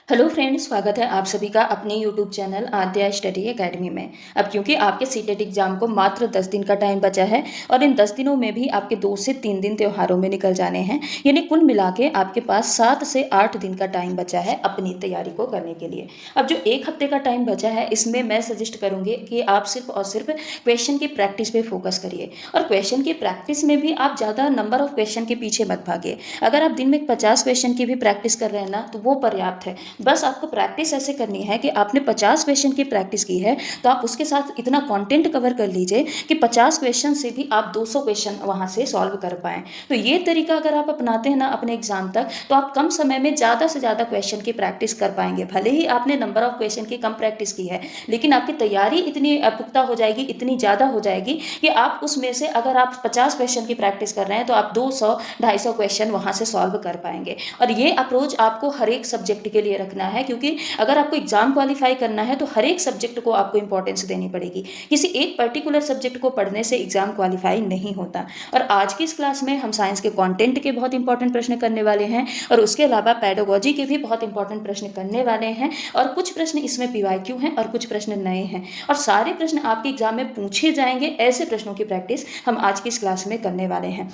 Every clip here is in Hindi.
हेलो फ्रेंड्स, स्वागत है आप सभी का अपने यूट्यूब चैनल आद्या स्टडी एकेडमी में। अब क्योंकि आपके सीटेट एग्जाम को मात्र 10 दिन का टाइम बचा है और इन 10 दिनों में भी आपके 2 से 3 दिन त्योहारों में निकल जाने हैं, यानी कुल मिला के आपके पास 7 से 8 दिन का टाइम बचा है अपनी तैयारी को करने के लिए। अब जो एक हफ्ते का टाइम बचा है, इसमें मैं सजेस्ट करूँगी कि आप सिर्फ और सिर्फ क्वेश्चन की प्रैक्टिस पे फोकस करिए। और क्वेश्चन की प्रैक्टिस में भी आप ज़्यादा नंबर ऑफ क्वेश्चन के पीछे मत भागिए। अगर आप दिन में 50 क्वेश्चन की भी प्रैक्टिस कर रहे हैं ना, तो वो पर्याप्त है। बस आपको प्रैक्टिस ऐसे करनी है कि आपने 50 क्वेश्चन की प्रैक्टिस की है, तो आप उसके साथ इतना कंटेंट कवर कर लीजिए कि 50 क्वेश्चन से भी आप 200 क्वेश्चन वहां से सॉल्व कर पाएं। तो ये तरीका अगर आप अपनाते हैं ना अपने एग्जाम तक, तो आप कम समय में ज़्यादा से ज़्यादा क्वेश्चन की प्रैक्टिस कर पाएंगे। भले ही आपने नंबर ऑफ क्वेश्चन की कम प्रैक्टिस की है, लेकिन आपकी तैयारी इतनी पुख्ता हो जाएगी, इतनी ज़्यादा हो जाएगी कि आप उसमें से अगर आप 50 क्वेश्चन की प्रैक्टिस कर रहे हैं, तो आप 200-250 क्वेश्चन वहां से सॉल्व कर पाएंगे। और ये अप्रोच आपको हर एक सब्जेक्ट के लिए रखना है, क्योंकि अगर आपको एग्जाम क्वालिफाई करना है तो हर एक सब्जेक्ट को आपको इंपॉर्टेंस देनी पड़ेगी। किसी एक पर्टिकुलर सब्जेक्ट को पढ़ने से एग्जाम क्वालिफाई नहीं होता। और आज की इस क्लास में हम साइंस के कंटेंट के बहुत इंपॉर्टेंट प्रश्न करने वाले हैं, और उसके अलावा पेडागोजी के भी बहुत इंपॉर्टेंट प्रश्न करने वाले हैं। और कुछ प्रश्न इसमें पीवाईक्यू हैं और कुछ प्रश्न नए हैं, और सारे प्रश्न आपके एग्जाम में पूछे जाएंगे। ऐसे प्रश्नों की प्रैक्टिस हम आज की इस क्लास में करने वाले हैं।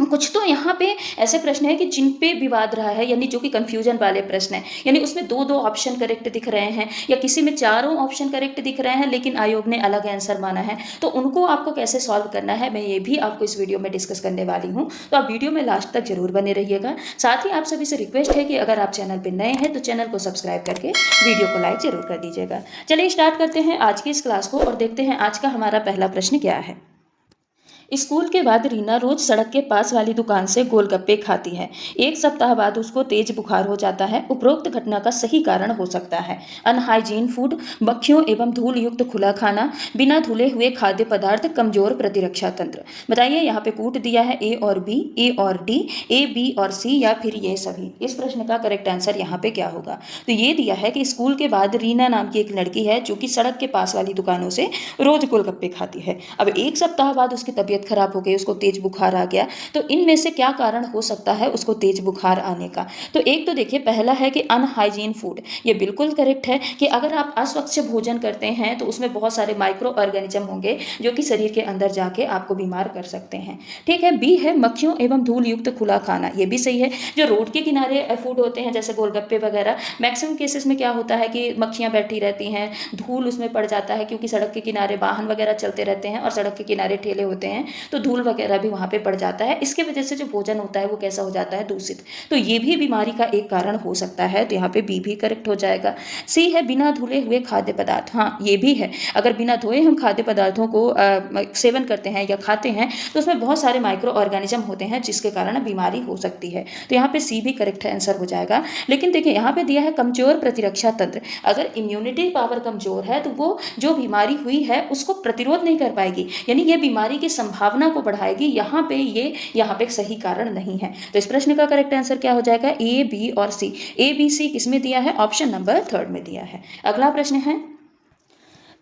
कुछ तो यहाँ पे ऐसे प्रश्न है कि जिन पे विवाद रहा है, यानी जो कि कंफ्यूजन वाले प्रश्न है, यानी उसमें दो दो ऑप्शन करेक्ट दिख रहे हैं, या किसी में चारों ऑप्शन करेक्ट दिख रहे हैं लेकिन आयोग ने अलग आंसर माना है। तो उनको आपको कैसे सॉल्व करना है, मैं ये भी आपको इस वीडियो में डिस्कस करने वाली हूँ। तो आप वीडियो में लास्ट तक जरूर बने रहिएगा। साथ ही आप सभी से रिक्वेस्ट है कि अगर आप चैनल पर नए हैं तो चैनल को सब्सक्राइब करके वीडियो को लाइक जरूर कर दीजिएगा। चलिए स्टार्ट करते हैं आज की इस क्लास को और देखते हैं आज का हमारा पहला प्रश्न क्या है। स्कूल के बाद रीना रोज सड़क के पास वाली दुकान से गोलगप्पे खाती है। एक सप्ताह बाद उसको तेज बुखार हो जाता है। उपरोक्त घटना का सही कारण हो सकता है अनहाइजीन फूड, मक्खियों एवं धूल युक्त खुला खाना, बिना धुले हुए खाद्य पदार्थ, कमजोर प्रतिरक्षा तंत्र। बताइए, यहाँ पे कूट दिया है ए और बी, ए और डी, ए बी और सी, या फिर ये सभी। इस प्रश्न का करेक्ट आंसर यहाँ पे क्या होगा? तो ये दिया है कि स्कूल के बाद रीना नाम की एक लड़की है जो कि सड़क के पास वाली दुकानों से रोज गोलगप्पे खाती है। अब एक सप्ताह बाद उसकी तबीयत खराब हो गई, उसको तेज बुखार आ गया। तो इनमें से क्या कारण हो सकता है उसको तेज बुखार आने का? तो एक तो देखिए, पहला है कि अनहाइजीन फूड। ये बिल्कुल करेक्ट है कि अगर आप अस्वच्छ भोजन करते हैं तो उसमें बहुत सारे माइक्रो ऑर्गेनिज्म होंगे जो कि शरीर के अंदर जाके आपको बीमार कर सकते हैं। ठीक है। बी है मक्खियों एवं धूल युक्त खुला खाना। ये भी सही है। जो रोड के किनारे फूड होते हैं जैसे गोलगप्पे वगैरह, मैक्सिमम केसेस में क्या होता है कि मक्खियां बैठी रहती हैं, धूल उसमें पड़ जाता है, क्योंकि सड़क के किनारे वाहन वगैरह चलते रहते हैं और सड़क के किनारे ठेले होते हैं, तो धूल वगैरह भी वहाँ पे पड़ जाता है। इसके वजह से जो भोजन होता है वो कैसा हो जाता है? दूषित। तो ये भी बीमारी का एक कारण हो सकता है। तो यहाँ पे बी भी करेक्ट हो जाएगा। सी है बिना धुले हुए खाद्य पदार्थ। हाँ, ये भी है। अगर बिना धोए हम खाद्य पदार्थों को सेवन करते हैं या खाते हैं तो उसमें बहुत सारे माइक्रो ऑर्गेनिज्म होते हैं जिसके कारण बीमारी हो सकती है। तो यहाँ पे सी भी करेक्ट आंसर हो जाएगा। लेकिन देखिए, यहाँ पे दिया है कमजोर प्रतिरक्षा तंत्र। अगर इम्यूनिटी पावर कमजोर है तो वो जो बीमारी हुई है उसको प्रतिरोध नहीं कर पाएगी, यानी ये बीमारी की संभावना को बढ़ाएगी। यहाँ पे सही कारण नहीं है। तो इस प्रश्न का करेक्ट आंसर क्या हो जाएगा? ए, बी और सी। ए, बी, सी किसमें दिया है? ऑप्शन नंबर 3 में दिया है। अगला प्रश्न है,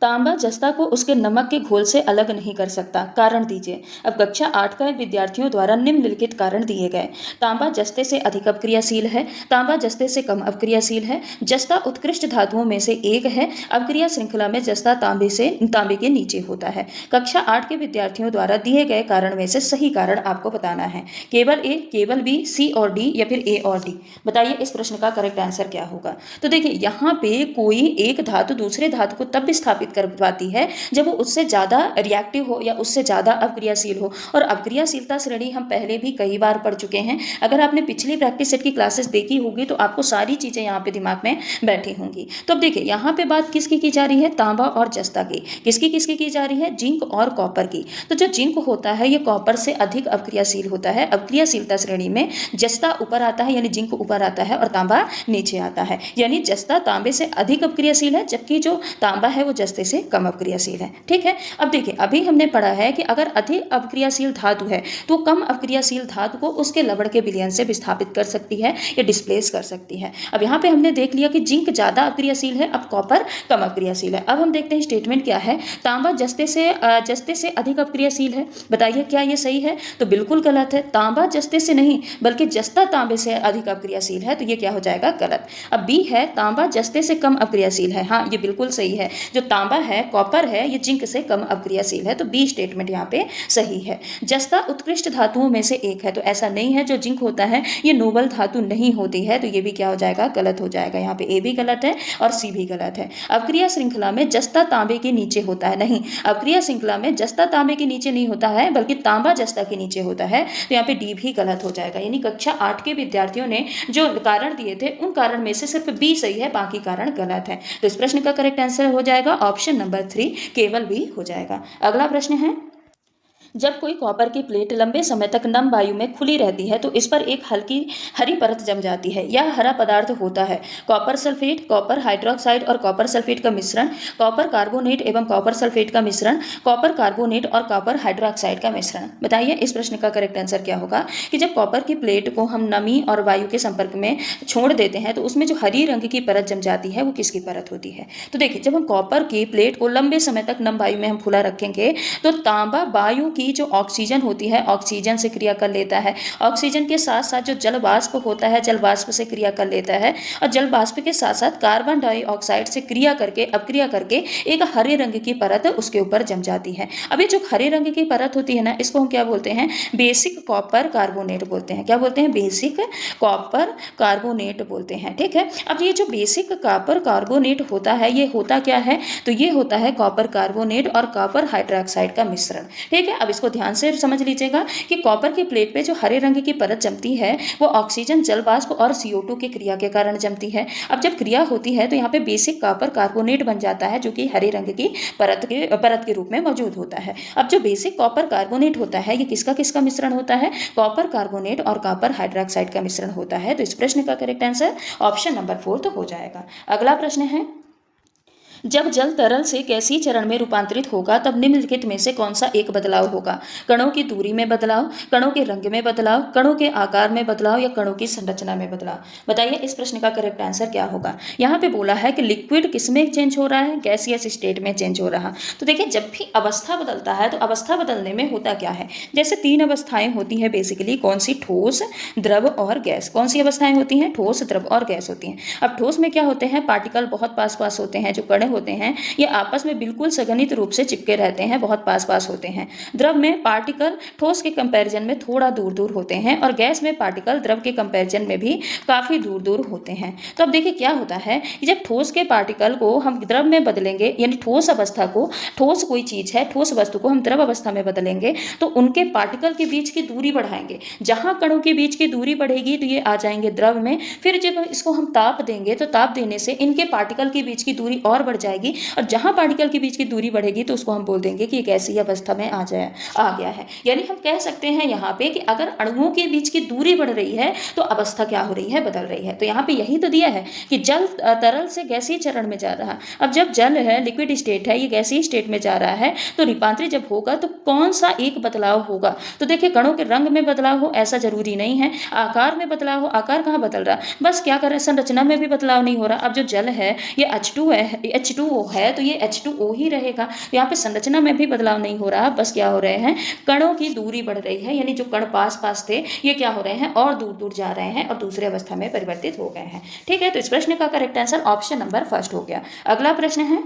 तांबा जस्ता को उसके नमक के घोल से अलग नहीं कर सकता, कारण दीजिए। अब कक्षा 8 का विद्यार्थियों द्वारा निम्नलिखित कारण दिए गए। तांबा जस्ते से अधिक अपक्रियाशील है, तांबा जस्ते से कम अपक्रियाशील है, जस्ता उत्कृष्ट धातुओं में से एक है, अपक्रिया श्रृंखला में जस्ता तांबे के नीचे होता है। कक्षा 8 के विद्यार्थियों द्वारा दिए गए कारण में से सही कारण आपको बताना है। केवल ए, केवल बी, सी और डी, या फिर ए और डी। बताइए इस प्रश्न का करेक्ट आंसर क्या होगा? तो देखिए, यहाँ पे कोई एक धातु दूसरे धातु को तब स्थापित कर पाती है जब वो उससे ज्यादा रिएक्टिव हो या उससे ज्यादा अपक्रियाशील हो। और अपक्रियाशीलता श्रेणी हम पहले भी कई बार पढ़ चुके हैं। अगर आपने पिछली प्रैक्टिस सेट की क्लासेस देखी होगी तो आपको सारी चीजें यहाँ पे दिमाग में बैठी होंगी। तो अब देखिए, यहाँ पे बात किसकी की जा रही है? तांबा और जस्ता की। किसकी किसकी की जा रही है? जिंक और कॉपर की। तो जो जिंक होता है ये कॉपर से अधिक अपक्रियाशील होता है। अपक्रियाशीलता श्रेणी में जस्ता ऊपर आता है, यानी जिंक ऊपर आता है और तांबा नीचे आता है। यानी जस्ता तांबे से अधिक अपक्रियाशील है, जबकि जो तांबा है वो जस्ते जस्ते से कम अपक्रियाशील है। ठीक है, अब देखिए अभी हमने पढ़ा है कि अगर अधिक अपक्रियाशील धातु है तो कम अपक्रियाशील धातु को उसके लवण के विलयन से विस्थापित कर सकती है या डिस्प्लेस कर सकती है। अब यहाँ पे हमने देख लिया कि जिंक ज्यादा अपक्रियाशील है, अब कॉपर कम अपक्रियाशील है। अब हम देखते हैं स्टेटमेंट क्या है। तांबा जस्ते से अधिक अपक्रियाशील है, बताइए क्या ये सही है? तो बिल्कुल गलत है। तांबा जस्ते से नहीं बल्कि जस्ता तांबे से अधिक अपक्रियाशील है, तो ये क्या हो जाएगा? गलत। अब बी है तांबा जस्ते से कम अपक्रियाशील है, हाँ ये बिल्कुल सही है। जो तांबा है, कॉपर है, ये जिंक से कम अपक्रियाशील है, तो बी स्टेटमेंट यहाँ पे सही है। जस्ता उत्कृष्ट धातुओं में से एक है, तो ऐसा नहीं है। जो जिंक होता है ये नोबल धातु नहीं होती है, तो ये भी क्या हो जाएगा? गलत हो जाएगा। यहाँ पे ए भी गलत है और सी भी गलत है। अपक्रिया श्रृंखला में जस्ता तांबे के नीचे होता है, नहीं, अपक्रिया श्रृंखला में जस्ता तांबे के नीचे नहीं होता है बल्कि तांबा जस्ता के नीचे होता है, तो यहाँ पे डी भी गलत हो जाएगा। यानी कक्षा 8 के विद्यार्थियों ने जो कारण दिए थे उन कारण में से सिर्फ बी सही है, बाकी कारण गलत है। तो इस प्रश्न का करेक्ट आंसर हो जाएगा ऑप्शन नंबर 3 केवल बी हो जाएगा। अगला प्रश्न है, जब कोई कॉपर की प्लेट लंबे समय तक नम वायु में खुली रहती है तो इस पर एक हल्की हरी परत जम जाती है। यह हरा पदार्थ होता है कॉपर सल्फेट, कॉपर हाइड्रोक्साइड और कॉपर सल्फेट का मिश्रण, कॉपर कार्बोनेट एवं कॉपर सल्फेट का मिश्रण, कॉपर कार्बोनेट और कॉपर हाइड्रोक्साइड का मिश्रण। बताइए इस प्रश्न का करेक्ट आंसर क्या होगा कि जब कॉपर की प्लेट को हम नमी और वायु के संपर्क में छोड़ देते हैं तो उसमें जो हरी रंग की परत जम जाती है वो किसकी परत होती है? तो देखिए जब हम कॉपर की प्लेट को लंबे समय तक नम वायु में हम खुला रखेंगे तो तांबा वायु की जो ऑक्सीजन होती है ऑक्सीजन से क्रिया कर लेता है, ऑक्सीजन के साथ साथ जो जल वाष्प होता है जल वाष्प से क्रिया कर लेता है और जल वाष्प के साथ साथ कार्बन डाइऑक्साइड से क्रिया करके अपक्रिया करके एक हरे रंग की परत उसके ऊपर जम जाती है। अब ये जो हरे रंग की परत होती है ना, इसको हम क्या बोलते हैं? बेसिक कॉपर कार्बोनेट बोलते हैं। क्या बोलते हैं? बेसिक कॉपर कार्बोनेट बोलते हैं। ठीक है, अब ये जो बेसिक कॉपर कार्बोनेट होता है ये होता क्या है? तो ये होता है कॉपर कार्बोनेट और कॉपर हाइड्रोक्साइड का मिश्रण। ठीक है, अब इसको ध्यान से समझ लीजिएगा कि कॉपर की प्लेट पे जो हरे रंग की परत जमती है वो ऑक्सीजन जल वाष्प और CO2 की क्रिया के कारण जमती है। अब जब क्रिया होती है तो यहाँ पे बेसिक कॉपर कार्बोनेट बन जाता है जो कि हरे रंग की परत के रूप में मौजूद होता है। अब जो बेसिक कॉपर कार्बोनेट होता है ये किसका किसका मिश्रण होता है? कॉपर कार्बोनेट और कॉपर हाइड्रोक्साइड का मिश्रण होता है। तो इस प्रश्न का करेक्ट आंसर ऑप्शन नंबर 4 तो हो जाएगा। अगला प्रश्न है, जब जल तरल से गैसीय चरण में रूपांतरित होगा तब निम्नलिखित में से कौन सा एक बदलाव होगा? कणों की दूरी में बदलाव, कणों के रंग में बदलाव, कणों के आकार में बदलाव या कणों की संरचना में बदलाव। बताइए इस प्रश्न का करेक्ट आंसर क्या होगा? यहाँ पे बोला है कि लिक्विड किस में चेंज हो रहा है? गैसियस स्टेट में चेंज हो रहा। तो देखिए जब भी अवस्था बदलता है तो अवस्था बदलने में होता क्या है? जैसे 3 अवस्थाएं होती हैं बेसिकली, कौन सी? ठोस, द्रव और गैस। कौन सी अवस्थाएं होती हैं? ठोस, द्रव और गैस होती हैं। अब ठोस में क्या होते हैं? पार्टिकल बहुत पास पास होते हैं, जो कण होते हैं ये आपस में बिल्कुल सघनित रूप से चिपके रहते हैं, बहुत पास पास होते हैं। द्रव में पार्टिकल ठोस के कंपैरिजन में थोड़ा दूर दूर होते हैं और गैस में पार्टिकल द्रव के कंपैरिजन में भी काफी दूर दूर होते हैं। तो अब देखिए क्या होता है कि जब ठोस के पार्टिकल को हम द्रव में बदलेंगे, यानी ठोस अवस्था को, ठोस कोई चीज है, ठोस वस्तु को हम द्रव अवस्था में बदलेंगे तो उनके पार्टिकल के बीच की दूरी बढ़ाएंगे। जहां कणों के बीच की दूरी बढ़ेगी तो ये आ जाएंगे द्रव में। फिर जब इसको हम ताप देंगे तो ताप देने से इनके पार्टिकल की बीच की दूरी और बढ़ जाएगी और जहां पार्टिकल के बीच की दूरी बढ़ेगी तो उसको हम बोल देंगे कि एक ऐसी अवस्था में आ गया है। यानी हम कह सकते हैं यहाँ पे कि अगर अणुओं के बीच की दूरी बढ़ रही है तो अवस्था क्या हो रही है? बदल रही है। तो यहाँ पे यही तो दिया है कि जल तरल से गैसीय चरण में जा रहा है। अब जब जल है, लिक्विड स्टेट है, ये गैसीय स्टेट में जा रहा है तो रूपांतरित जब होगा तो कौन सा एक बदलाव होगा? तो देखिए कणों के रंग में बदलाव हो ऐसा जरूरी नहीं है, आकार में बदलाव हो, आकार कहाँ बदल रहा, बस क्या कर रहे हैं, संरचना में भी बदलाव नहीं हो रहा। अब जो जल है ये H2O है तो ये H2O ही रहेगा। यहाँ पे संरचना में भी बदलाव नहीं हो रहा, बस क्या हो रहे हैं, कणों की दूरी बढ़ रही है। यानी जो कण पास पास थे ये क्या हो रहे हैं, और दूर दूर जा रहे हैं और दूसरे अवस्था में परिवर्तित हो गए हैं। ठीक है, तो इस प्रश्न का करेक्ट आंसर ऑप्शन नंबर 1 हो गया। अगला प्रश्न है,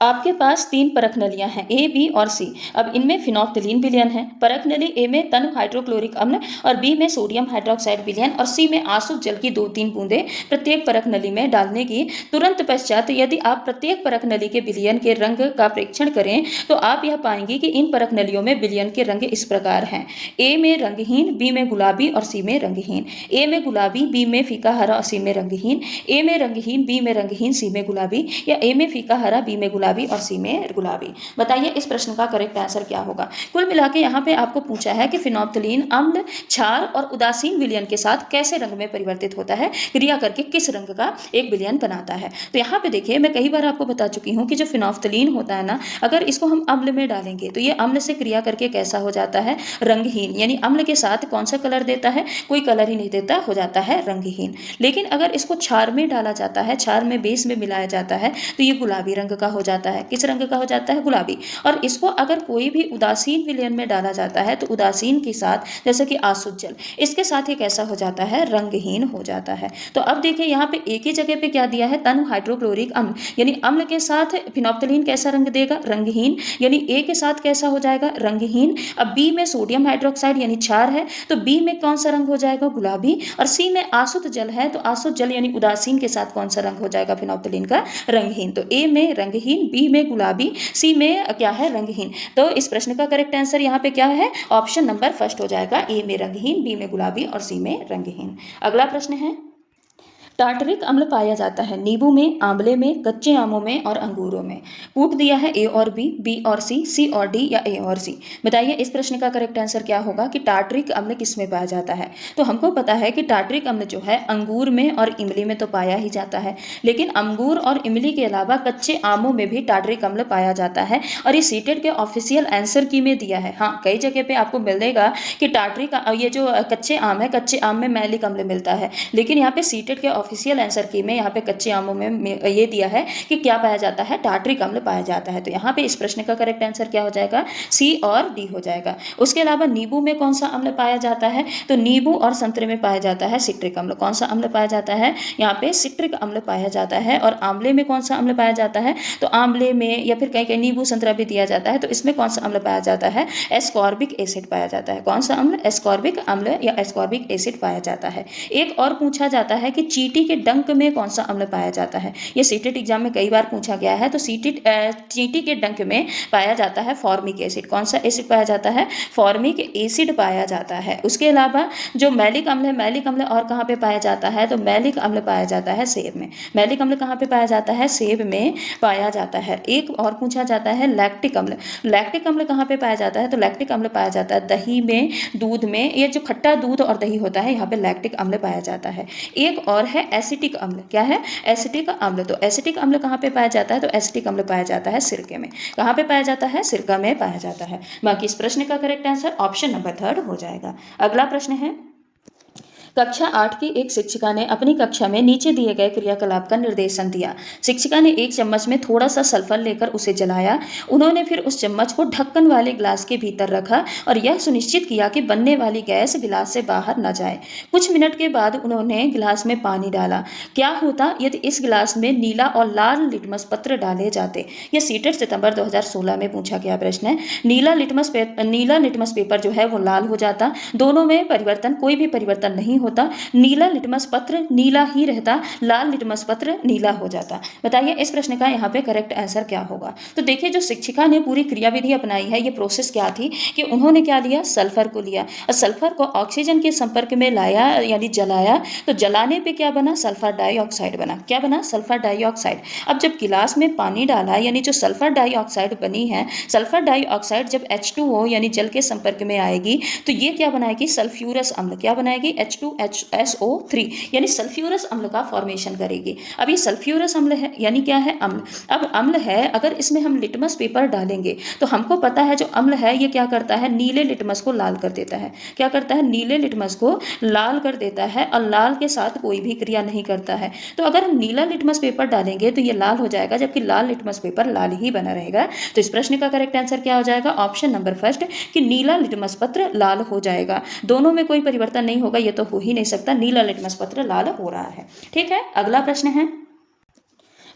आपके पास 3 परख नलियां हैं ए, बी और सी। अब इनमें फिनोक्तिलीन विलयन है। परख नली ए में तन हाइड्रोक्लोरिक अम्ल और बी में सोडियम हाइड्रोक्साइड विलयन और सी में आंसू जल की 2-3 बूंदें प्रत्येक परख नली में डालने की तुरंत पश्चात यदि आप प्रत्येक परख नली के विलयन के रंग का प्रेक्षण करें तो आप यह पाएंगे कि इन परख नलियों में विलयन के रंग इस प्रकार हैं। ए में रंगहीन, बी में गुलाबी और सी में रंगहीन। ए में गुलाबी, बी में फीका हरा और सी में रंगहीन। ए में रंगहीन, बी में रंगहीन, सी में गुलाबी। या ए में फीका हरा, बी में गुलाबी, गुलाबी और सी में गुलाबी। बताइए इस प्रश्न का करेक्ट आंसर क्या होगा। कुल मिला के यहाँ पे आपको पूछा है कि फिनोप्थलीन अम्ल, क्षार और उदासीन विलयन के साथ कैसे रंग में परिवर्तित होता है, क्रिया करके किस रंग का एक विलयन बनाता है। तो यहाँ पे देखिए मैं कई बार आपको बता चुकी हूँ कि जो फिनोप्थलीन होता है ना, अगर इसको हम अम्ल में डालेंगे तो ये अम्ल से क्रिया करके कैसा हो जाता है, रंगहीन। यानी अम्ल के साथ कौन सा कलर देता है, कोई कलर ही नहीं देता, हो जाता है रंगहीन। लेकिन अगर इसको क्षार में डाला जाता है, क्षार में बेस में मिलाया जाता है तो ये गुलाबी रंग का हो जाता है। किस रंग का हो जाता है, गुलाबी। और इसको अगर कोई भी उदासीन विलयन में डाला जाता है तो उदासीन के साथ, जैसे कि आसुत जल, इसके साथ ये कैसा हो जाता है, रंगहीन हो जाता है। तो अब देखिए यहाँ पे एक ही जगह पे क्या दिया है, तनु हाइड्रोक्लोरिक अम्ल, यानी अम्ल के साथ फिनोप्थलीन कैसा रंग देगा, रंगहीन। यानी ए के साथ कैसा हो जाएगा, रंगहीन। अब बी में सोडियम हाइड्रोक्साइड यानी क्षार है तो बी में कौन सा रंग हो जाएगा, गुलाबी। और सी में आसुत जल है तो आसुत जल यानी उदासीन के साथ कौन सा रंग हो जाएगा, फिनोप्थलीन का, रंगहीन। तो ए में रंगहीन, बी में गुलाबी, सी में क्या है, रंगहीन। तो इस प्रश्न का करेक्ट आंसर यहाँ पे क्या है, ऑप्शन नंबर फर्स्ट हो जाएगा, ए में रंगहीन, बी में गुलाबी और सी में रंगहीन। अगला प्रश्न है, टार्टरिक अम्ल पाया जाता है नींबू में, आंवले में, कच्चे आमों में और अंगूरों में। कूट दिया है ए और बी और सी और डी या ए और सी। बताइए इस प्रश्न का करेक्ट आंसर क्या होगा कि टार्टरिक अम्ल किस में पाया जाता है। तो हमको पता है कि टार्टरिक अम्ल जो है अंगूर में और इमली में तो पाया ही जाता है, लेकिन अंगूर और इमली के अलावा कच्चे आमों में भी टार्टरिक अम्ल पाया जाता है। और ये सीटेट के ऑफिशियल आंसर की में दिया है। हाँ, कई जगह पे आपको मिलेगा कि टार्टरिक, ये जो कच्चे आम है, कच्चे आम में मैलिक अम्ल मिलता है, लेकिन यहाँ पे सीटेट के ऑफिशियल आंसर की में यहाँ पे कच्चे आमों में ये दिया है कि क्या पाया जाता है, टार्टरिक अम्ल पाया जाता है। तो यहाँ पे इस प्रश्न का करेक्ट आंसर क्या हो जाएगा, सी और डी हो जाएगा। उसके अलावा नींबू में कौन सा अम्ल पाया जाता है, तो नींबू और संतरे में पाया जाता है सिट्रिक अम्ल। कौन सा अम्ल पाया जाता है, यहाँ पे सिट्रिक अम्ल पाया जाता है। और आंवले में कौन सा अम्ल पाया जाता है, तो आंवले में या फिर कहीं कहीं नींबू संतरा भी दिया जाता है, तो इसमें कौन सा अम्ल पाया जाता है, एस्कॉर्बिक एसिड पाया जाता है। कौन सा अम्ल, एस्कॉर्बिक अम्ल या एस्कॉर्बिक एसिड पाया जाता है। एक और पूछा जाता है कि चींटी के डंक में कौन सा अम्ल पाया जाता है। ये सीटेट एग्जाम में कई बार पूछा गया है। तो चींटी के डंक में पाया जाता है फॉर्मिक एसिड। कौन सा एसिड पाया जाता है, फॉर्मिक एसिड पाया जाता है। उसके अलावा जो मैलिक अम्ल है, मैलिक अम्ल और कहाँ पे पाया जाता है, तो मैलिक अम्ल पाया जाता है सेब में। मैलिक अम्ल कहाँ पे पाया जाता है, सेब में पाया जाता है। एक और पूछा जाता है लैक्टिक अम्ल। लैक्टिक अम्ल कहाँ पे पाया जाता है, तो लैक्टिक अम्ल पाया जाता है दही में, दूध में। ये जो खट्टा दूध और दही होता है, यहाँ पे लैक्टिक अम्ल पाया जाता है। एक और है एसिटिक अम्ल। क्या है, एसिटिक अम्ल। तो एसिटिक अम्ल कहाँ पे पाया जाता है, तो एसिटिक अम्ल पाया जाता है सिरके में। कहाँ पे पाया जाता है, सिरका में पाया जाता है। बाकी इस प्रश्न का correct answer option number third हो जाएगा। अगला प्रश्न है, कक्षा 8 की एक शिक्षिका ने अपनी कक्षा में नीचे दिए गए क्रियाकलाप का निर्देशन दिया। शिक्षिका ने एक चम्मच में थोड़ा सा सल्फर लेकर उसे जलाया। उन्होंने फिर उस चम्मच को ढक्कन वाले गिलास के भीतर रखा और यह सुनिश्चित किया कि बनने वाली गैस गिलास से बाहर न जाए। कुछ मिनट के बाद उन्होंने गिलास में पानी डाला। क्या होता यदि इस गिलास में नीला और लाल लिटमस पत्र डाले जाते। यह सीटेट सितंबर 2016 में पूछा गया प्रश्न है। नीला लिटमस पेपर जो है वो लाल हो जाता। दोनों में परिवर्तन, कोई भी परिवर्तन नहीं होता। नीला लिटमस पत्र नीला ही रहता, लाल लिटमस पत्र नीला हो जाता। बताइए इस प्रश्न का यहाँ पे करेक्ट आंसर क्या होगा। तो देखिए जो शिक्षिका ने पूरी क्रियाविधि अपनाई है, ये प्रोसेस क्या थी कि उन्होंने क्या लिया, सल्फर को लिया और सल्फर को ऑक्सीजन के संपर्क में लाया यानी जलाया। तो जलाने पे क्या बना, सल्फर डाइऑक्साइड बना। क्या बना, सल्फर डाइऑक्साइड। अब जब गिलास में पानी डाला यानी जो सल्फर डाइऑक्साइड बनी है, सल्फर डाइऑक्साइड जब H2O यानी जल के संपर्क में आएगी तो ये क्या बनाएगी, सल्फ्यूरस अम्ल। क्या बनाएगी, H2SO3 यानी सल्फ्यूरस अम्ल का फॉर्मेशन करेगी। अब ये सल्फ्यूरस अम्ल है यानी क्या है, अम्ल। अब अम्ल है, अगर इसमें हम लिटमस पेपर डालेंगे तो हमको पता है जो अम्ल है ये क्या करता है, नीले लिटमस को लाल कर देता है। क्या करता है, नीले लिटमस को लाल कर देता है और लाल के साथ कोई भी क्रिया नहीं करता है। तो अगर हम नीला लिटमस पेपर डालेंगे तो ये लाल हो जाएगा, जबकि लाल लिटमस पेपर लाल ही बना रहेगा। तो इस प्रश्न का करेक्ट आंसर क्या हो जाएगा, ऑप्शन नंबर फर्स्ट कि नीला लिटमस पत्र लाल हो जाएगा। दोनों में कोई परिवर्तन नहीं होगा, ये तो हो ही नहीं सकता, नीला लिटमस पत्र लाल हो रहा है। ठीक है, अगला प्रश्न है,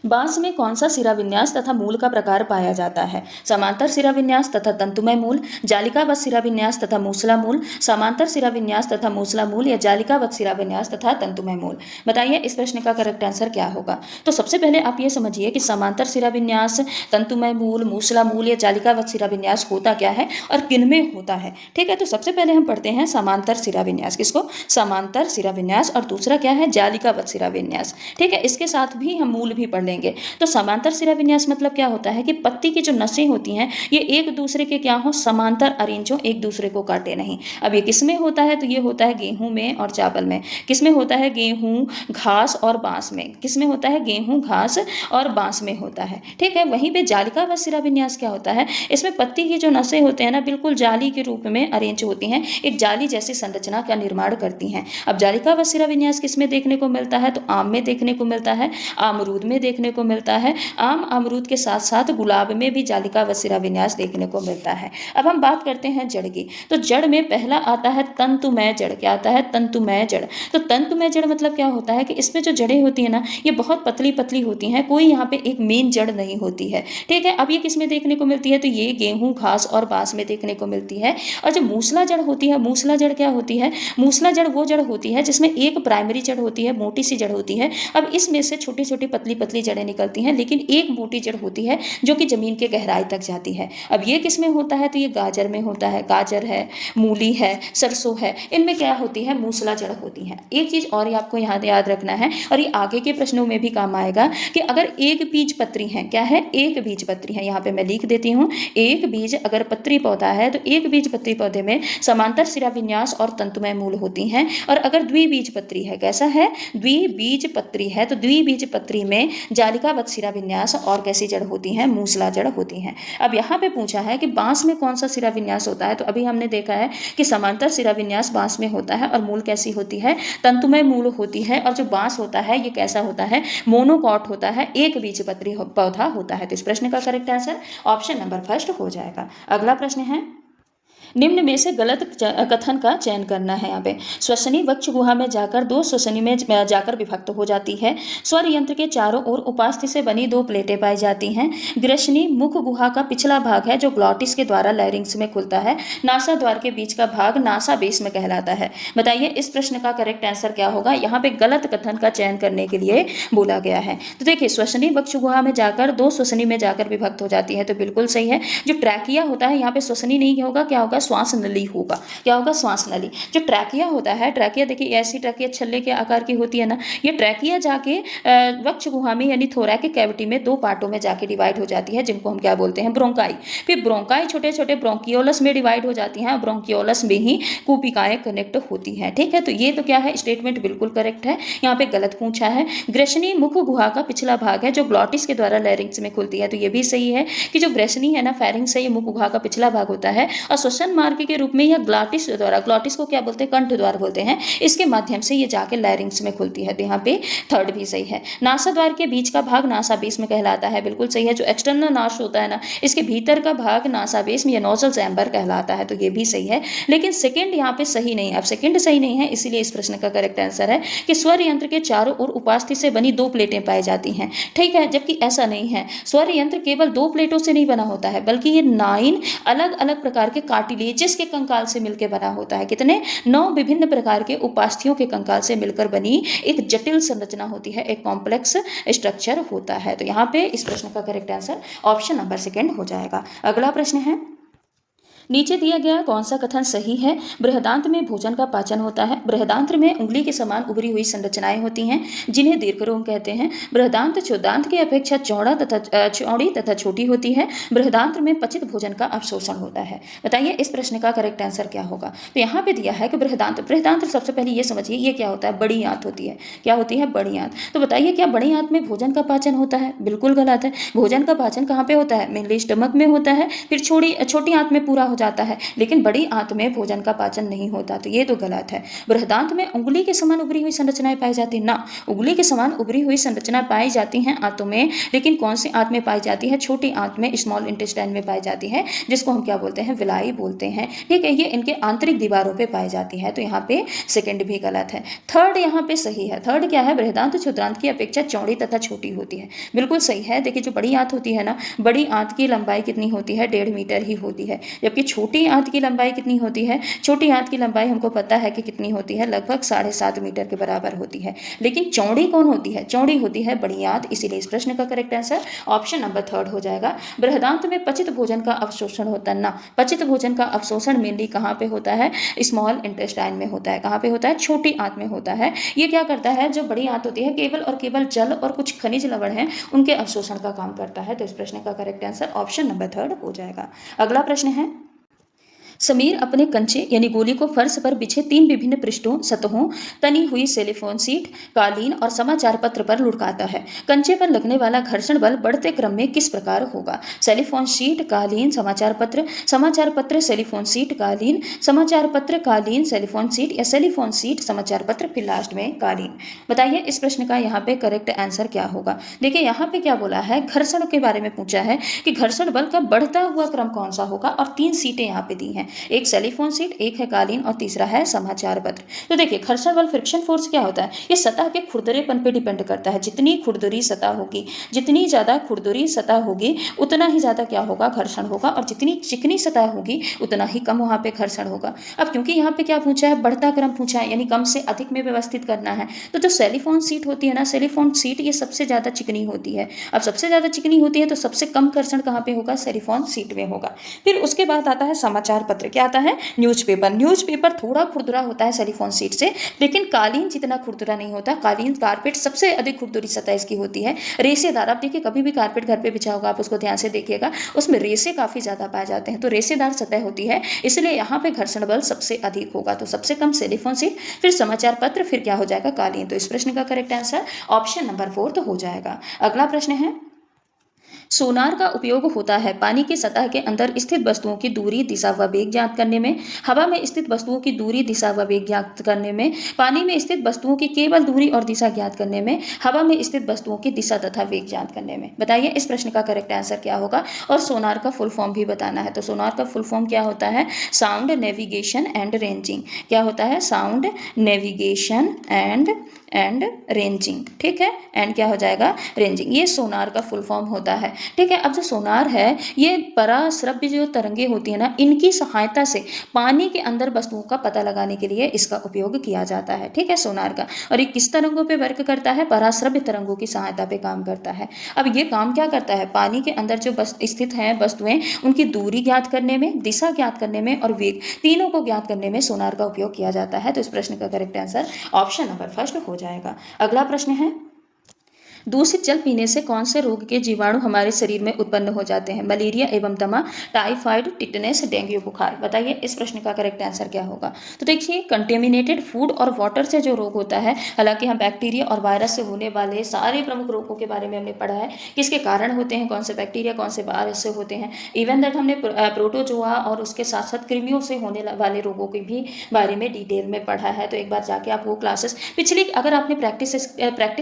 बांस में कौन सा सिरा विन्यास तथा मूल का प्रकार पाया जाता है। समांतर सिरा विन्यास तथा तंतुमय मूल, जालिकावत सिरा विन्यास तथा मूसला मूल, समांतर सिरा विन्यास तथा मूसला मूल या जालिकावत सिरा विन्यास तथा तंतुमय मूल। बताइए इस प्रश्न का करेक्ट आंसर क्या होगा। तो सबसे पहले आप ये समझिए कि समांतर सिरा विन्यास, तंतुमय मूल, मूसला मूल या जालिकावत सिरा विन्यास होता क्या है और किन में होता है। ठीक है, तो सबसे पहले हम पढ़ते हैं समांतर सिरा विन्यास। किसको, समांतर सिरा विन्यास। और दूसरा क्या है, जालिकावत सिरा विन्यास। ठीक है, इसके साथ भी हम मूल भी पढ़ लेंगे। लेंगे। तो समांतर शिरा विन्यास मतलब क्या होता है कि पत्ती की जो नसें होती हैं ये एक दूसरे के क्या हो, समांतर अरेंज हो, एक दूसरे को काटे नहीं। अब ये किस में होता है, तो ये होता है गेहूं में और चावल में। किस में होता है, गेहूं, घास और बांस में। किस में होता है, गेहूं, घास और बांस में होता है। ठीक है, वहीं पे जालिका व शिरा विन्यास क्या होता है, इसमें पत्ती की जो नसें होते हैं ना बिल्कुल जाली के रूप में अरेंज होती हैं, एक जाली जैसी संरचना का निर्माण करती हैं। अब जालिका व शिरा विन्यास किस में देखने को मिलता है, तो आम में देखने को मिलता है, अमरूद में देखने को मिलता है। आम अमरूद के साथ साथ गुलाब में भी जालिका व शिरा विन्यास देखने को मिलता है। अब हम बात करते हैं जड़ की। तो जड़ में पहला आता है तंतुमय जड़। क्या आता है, तंतुमय जड़। तो तंतुमय जड़ मतलब क्या होता है कि इसमें जो जड़ें होती है ना ये बहुत पतली पतली होती हैं, कोई यहाँ पे एक मेन जड़ नहीं होती है। ठीक है, अब ये किस में देखने को मिलती है, तो ये गेहूं, घास और बांस में देखने को मिलती है। और जो मूसला जड़ होती है, मूसला जड़ क्या होती है, मूसला जड़ वो जड़ होती है जिसमें एक प्राइमरी जड़ होती है, मोटी सी जड़ होती है। अब इसमें से छोटी छोटी पतली पतली जड़ें निकलती हैं, लेकिन एक मोटी जड़ होती है जो कि जमीन के गहराई तक जाती है। अब ये किस में होता है, तो ये गाजर में होता है। गाजर है, मूली है, सरसों है, इनमें क्या होती है, मूसला जड़ होती है। एक चीज और आपको यहाँ याद रखना है और ये आगे के प्रश्नों में भी काम आएगा कि अगर एक बीज पत्री है, क्या है, एक बीज पत्री है, यहाँ पे मैं लिख देती हूँ, एक बीज अगर पत्री पौधा है तो एक बीज पत्री पौधे में समांतर शिरा विन्यास और तंतुमय मूल होती हैं। और अगर द्विबीज पत्री है, कैसा है, द्विबीज पत्री है, तो द्विबीज पत्री में जालिकावत शिरा विन्यास और कैसी जड़ होती है, मूसला जड़ होती है। अब यहाँ पे पूछा है कि बांस में कौन सा शिरा विन्यास होता है, तो अभी हमने देखा है कि समांतर शिरा विन्यास बांस में होता है और मूल कैसी होती है, तंतुमय मूल होती है। और जो बांस होता है ये कैसा होता है, मोनोकॉट होता है, एक बीजपत्री पौधा होता है। तो इस प्रश्न का correct answer option number first हो जाएगा। अगला प्रश्न है, निम्न में से गलत कथन का चयन करना है। यहाँ पे श्वसनी वक्ष गुहा में जाकर दो श्वसनी में जाकर विभक्त हो जाती है। स्वर यंत्र के चारों ओर उपास्थि से बनी दो प्लेटें पाई जाती हैं। ग्रसनी मुख गुहा का पिछला भाग है जो ग्लॉटिस के द्वारा लैरिंक्स में खुलता है। नासा द्वार के बीच का भाग नासा बेस में कहलाता है। बताइए इस प्रश्न का करेक्ट आंसर क्या होगा। यहाँ पे गलत कथन का चयन करने के लिए बोला गया है। तो देखिए श्वसनी वक्ष गुहा में जाकर दो श्वसनी में जाकर विभक्त हो जाती है, तो बिल्कुल सही है। जो ट्रैकिया होता है यहाँ पे श्वसनी नहीं होगा, क्या होगा, श्वास नली होगा। क्या होगा, श्वास नली। जो ट्रैकिया होता है, ट्रैकिया देखिए ऐसी ट्रैकिया छल्ले के आकार की होती है ना, ये ट्रैकिया जाके वक्ष गुहा में यानी थोरैकिक कैविटी में दो पार्टों में जाके डिवाइड हो जाती है, जिनको हम क्या बोलते हैं, ब्रोंकाई। फिर ब्रोंकाई छोटे छोटे ब्रोंकियोलस में डिवाइड हो जाती हैं, ब्रोंकियोलस में ही कूपिकाएं कनेक्ट होती हैं। ठीक है, तो ये तो क्या है, स्टेटमेंट बिल्कुल करेक्ट है। यहाँ पे गलत पूछा है। ग्रसनी मुख गुहा का पिछला भाग है जो ग्लॉटिस के द्वारा लैरिंक्स में खुलती है, तो ये भी सही है कि जो ग्रसनी है ना, फेरिंक्स से ये मुख गुहा का पिछला भाग होता है और श्वसन मार्ग के रूप में यह ग्लॉटिस द्वारा, ग्लॉटिस को क्या बोलते हैं, कंठ द्वार बोलते हैं, इसके माध्यम से ये जाके लैरिंक्स में खुलती है। तो यहाँ पे थर्ड भी सही है। नासा द्वार के बीच का भाग नासा बेस में कहलाता है, बिल्कुल सही है। जो एक्सटर्नल नाश होता है ना, इसके भीतर का भाग नासा बेस में या नोजल चैम्बर कहलाता है, तो ये भी सही है। लेकिन सेकंड यहाँ पे सही नहीं है। अब सेकंड सही नहीं है, इसीलिए इस प्रश्न का करेक्ट आंसर है कि स्वर यंत्र के चारों ओर उपास्थि से बनी दो प्लेटें पाई जाती हैं। ठीक है, जबकि ऐसा नहीं है। स्वर यंत्र केवल दो प्लेटों से नहीं बना होता है, बल्कि ये 9 अलग अलग प्रकार के कार्टिलेजेस के कंकाल से मिलकर बना होता है। कितने, 9 विभिन्न प्रकार के उपास्थियों के कंकाल से मिलकर बनी एक जटिल संरचना होती है, एक कॉम्प्लेक्स स्ट्रक्चर होता है। तो यहाँ पे इस प्रश्न का correct answer option number second हो जाएगा। अगला प्रश्न है, नीचे दिया गया कौन सा कथन सही है। बृहदांत्र में भोजन का पाचन होता है। बृहदांत्र में उंगली के समान उभरी हुई संरचनाएं होती हैं जिन्हें दीर्घरोम कहते हैं। बृहदांत्र क्षुदांत की अपेक्षा चौड़ी तथा छोटी होती है। बृहदांत्र में पचित भोजन का अवशोषण होता है। बताइए इस प्रश्न का करेक्ट आंसर क्या होगा। तो यहाँ पे दिया है कि बृहदांत्र सबसे पहले ये समझिए ये क्या होता है, बड़ी आंत होती है। क्या होती है, बड़ी आंत। तो बताइए क्या बड़ी आंत में भोजन का पाचन होता है, बिल्कुल गलत है। भोजन का पाचन कहाँ पे होता है, मेनली स्टमक में होता है, फिर छोटी आंत में पूरा जाता है, लेकिन बड़ी आंत में भोजन का पाचन नहीं होता, तो ये तो गलत है। बृहदांत में उंगली के समान उभरी हुई संरचनाएं पाई जाती है ना, उंगली के समान उभरी हुई संरचना पाई जाती हैं आंतों में, लेकिन कौन सी आंत में पाई जाती है, छोटी आंत में, स्मॉल इंटेस्टाइन में पाई जाती है, जिसको हम क्या बोलते हैं, विलाई बोलते हैं। ठीक है, ये इनके आंतरिक दीवारों पे पाई जाती है, तो यहाँ पे सेकंड भी गलत है। थर्ड यहाँ पे सही है। थर्ड क्या है, बृहदांत क्षुद्रांत की अपेक्षा चौड़ी तथा छोटी होती है, बिल्कुल सही है। देखिए जो बड़ी आंत होती है ना, बड़ी आंत की लंबाई कितनी होती है, 1.5 मीटर ही होती है, जबकि छोटी आंत की लंबाई कितनी होती है? छोटी आंत की लंबाई हमको पता है कि कितनी होती है, लगभग 7.5 मीटर के बराबर होती है। लेकिन चौड़ी कौन होती है? चौड़ी होती है बड़ी आंत, इसीलिए इस प्रश्न का करेक्ट आंसर ऑप्शन नंबर 3 हो जाएगा। बृहदान्त्र में पचित भोजन का अवशोषण होता है ना, पचित भोजन का अवशोषण मेनली कहाँ पे होता है? स्मॉल इंटेस्टाइन में होता है। कहाँ पे होता है? छोटी आंत में होता है। ये क्या करता है, जो बड़ी आंत होती है केवल और केवल जल और कुछ खनिज लवण हैं उनके अवशोषण का काम करता है। तो इस प्रश्न का करेक्ट आंसर ऑप्शन नंबर 3 हो जाएगा। अगला प्रश्न है, समीर अपने कंचे यानी गोली को फर्श पर बिछे 3 विभिन्न पृष्ठों, सतहों, तनी हुई सेलिफोन सीट, कालीन और समाचार पत्र पर लुढ़काता है। कंचे पर लगने वाला घर्षण बल बढ़ते क्रम में किस प्रकार होगा? सेलिफोन शीट, कालीन, समाचार पत्र, सेलिफोन सीट, कालीन, समाचार पत्र, कालीन, सेलिफोन सीट या सेलिफोन सीट, समाचार पत्र, फिर लास्ट में कालीन। बताइए इस प्रश्न का यहाँ पे करेक्ट आंसर क्या होगा? देखिए यहाँ पे क्या बोला है, घर्षण के बारे में पूछा है कि घर्षण बल का बढ़ता हुआ क्रम कौन सा होगा, और 3 सीटें यहाँ पे दी हैं, एक सेलिफोन सीट, एक है कालीन और तीसरा है समाचार पत्र। तो देखिए घर्षण बल, फ्रिक्शन फोर्स क्या होता है? ये सतह के खुरदरेपन पे डिपेंड करता है। जितनी खुरदरी सतह होगी, जितनी ज़्यादा खुरदरी सतह होगी उतना ही ज़्यादा क्या होगा? घर्षण होगा, और जितनी चिकनी सतह होगी उतना ही कम वहाँ पे घर्षण होगा। अब क्योंकि यहाँ पे क्या पूछा है, बढ़ता क्रम पूछा है, यानी कम से अधिक में व्यवस्थित करना है, तो जो सेलिफोन सीट होती है ना, सेलिफोन सीट ये सबसे ज़्यादा चिकनी होती है। अब सबसे ज़्यादा चिकनी होती है तो सबसे कम घर्षण कहाँ पे होगा? सेलिफोन सीट में होगा। फिर उसके बाद आता है समाचार पत्र। क्या आता है? न्यूज़पेपर थोड़ा खुरदुरा होता है सेलिफोन सीट से, लेकिन कालीन जितना खुरदुरा नहीं होता। कालीन कारपेट सबसे अधिक खुरदुरी सतह इसकी होती है। रेसेदार, आप देखिए कभी भी कारपेट घर पे बिछा होगा, आप उसको ध्यान से देखिएगा, उसमें रेसे काफ़ी ज़्यादा पाए जाते हैं, तो रेसेदार सतह होती है, इसलिए यहाँ पे घर्षण बल सबसे अधिक होगा। तो सबसे कम सेलिफोन सीट, फिर समाचार पत्र, फिर क्या हो जाएगा? कालीन। तो इस प्रश्न का करेक्ट आंसर ऑप्शन नंबर 4 तो हो जाएगा। अगला प्रश्न है, सोनार का उपयोग होता है पानी की सतह के अंदर स्थित वस्तुओं की दूरी, दिशा व वेग ज्ञात करने में, हवा में स्थित वस्तुओं की दूरी, दिशा व वेग ज्ञात करने में, पानी में स्थित वस्तुओं की केवल दूरी और दिशा ज्ञात करने में, हवा में स्थित वस्तुओं की दिशा तथा वेग ज्ञात करने में। बताइए इस प्रश्न का करेक्ट आंसर क्या होगा, और सोनार का फुल फॉर्म भी बताना है। तो सोनार का फुल फॉर्म क्या होता है? Sound navigation and ranging. क्या होता है? Sound navigation and ranging. ठीक है, एंड क्या हो जाएगा? रेंजिंग। ये सोनार का फुल फॉर्म होता है। ठीक है, अब जो सोनार है ये पराश्रव्य जो तरंगे होती है ना, इनकी सहायता से पानी के अंदर वस्तुओं का पता लगाने के लिए इसका उपयोग किया जाता है। ठीक है, सोनार का। और ये किस तरंगों पे वर्क करता है? पराश्रव्य तरंगों की सहायता पे काम करता है। अब ये काम क्या करता है? पानी के अंदर जो स्थित हैं वस्तुएं, उनकी दूरी ज्ञात करने में, दिशा ज्ञात करने में और वेग, तीनों को ज्ञात करने में सोनार का उपयोग किया जाता है। तो इस प्रश्न का करेक्ट आंसर ऑप्शन नंबर 1 हो जाएगा। अगला प्रश्न है, दूषित जल पीने से कौन से रोग के जीवाणु हमारे शरीर में उत्पन्न हो जाते हैं? मलेरिया एवं दमा, टाइफाइड, टिटनेस, डेंगू बुखार। बताइए इस प्रश्न का करेक्ट आंसर क्या होगा? तो देखिए कंटेमिनेटेड फूड और वाटर से जो रोग होता है, हालांकि हम बैक्टीरिया और वायरस से होने वाले सारे प्रमुख रोगों के बारे में हमने पढ़ा है, किसके कारण होते हैं, कौन से बैक्टीरिया कौन से वायरस से होते हैं। इवन दैट हमने प्रोटोजोआ और उसके साथ साथ कृमियों से होने वाले रोगों के भी बारे में डिटेल में पढ़ा है। तो एक बार जाके आप वो क्लासेस पिछली, अगर आपने प्रैक्टिस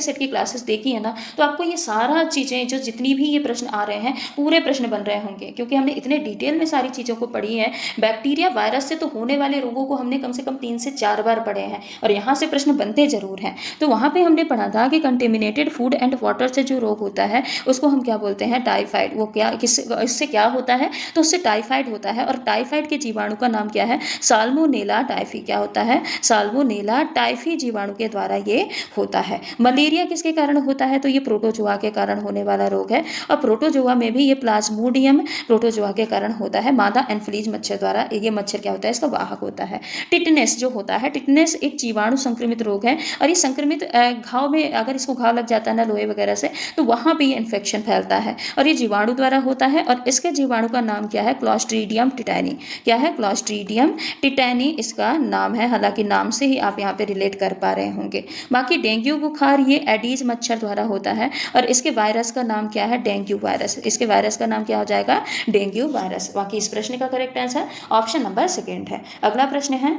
सेट की क्लासेस देखी है ना, तो आपको ये सारा चीज़ें, जो जितनी भी ये प्रश्न आ रहे हैं, पूरे प्रश्न बन रहे होंगे, क्योंकि हमने इतने डिटेल में सारी चीज़ों को पढ़ी है। बैक्टीरिया वायरस से तो होने वाले रोगों को हमने कम से कम 3 से 4 बार पढ़े हैं, और यहाँ से प्रश्न बनते जरूर हैं। तो वहाँ पे हमने पढ़ा था कि कंटेमिनेटेड फूड एंड वाटर से जो रोग होता है उसको हम क्या बोलते हैं? टाइफाइड। वो क्या, इससे क्या होता है? तो उससे टाइफाइड होता है, और टाइफाइड के जीवाणु का नाम क्या है? Salmonella typhi. क्या होता है? साल्मोनेला टाइफी जीवाणु के द्वारा ये होता है। मलेरिया किसके कारण होता है? तो ये प्रोटोजोआ के कारण होने वाला रोग है, और प्रोटोजोआ में भी ये प्लाज्मोडियम प्रोटोजोआ के कारण होता है, मादा एनफ्लीज मच्छर द्वारा। ये मच्छर क्या होता है? इसका वाहक होता है। टिटनेस जो होता है, टिटनेस एक जीवाणु संक्रमित रोग है, और ये संक्रमित घाव में, अगर इसको घाव लग जाता है ना लोहे वगैरह से, तो वहाँ पे ये इन्फेक्शन फैलता है, और ये जीवाणु द्वारा होता है। और इसके जीवाणु का नाम क्या है? क्लॉस्ट्रीडियम टिटैनी। क्या है? क्लॉस्ट्रीडियम टिटैनी इसका नाम है, हालांकि नाम से ही आप यहाँ पे रिलेट कर पा रहे होंगे। बाकी डेंगू बुखार ये एडीज मच्छर द्वारा होता है, और इसके वायरस का नाम क्या है? Dengue virus. इसके वायरस का नाम क्या हो जाएगा? Dengue virus. बाकी इस प्रश्न का करेक्ट आंसर ऑप्शन नंबर 2 है। अगला प्रश्न है,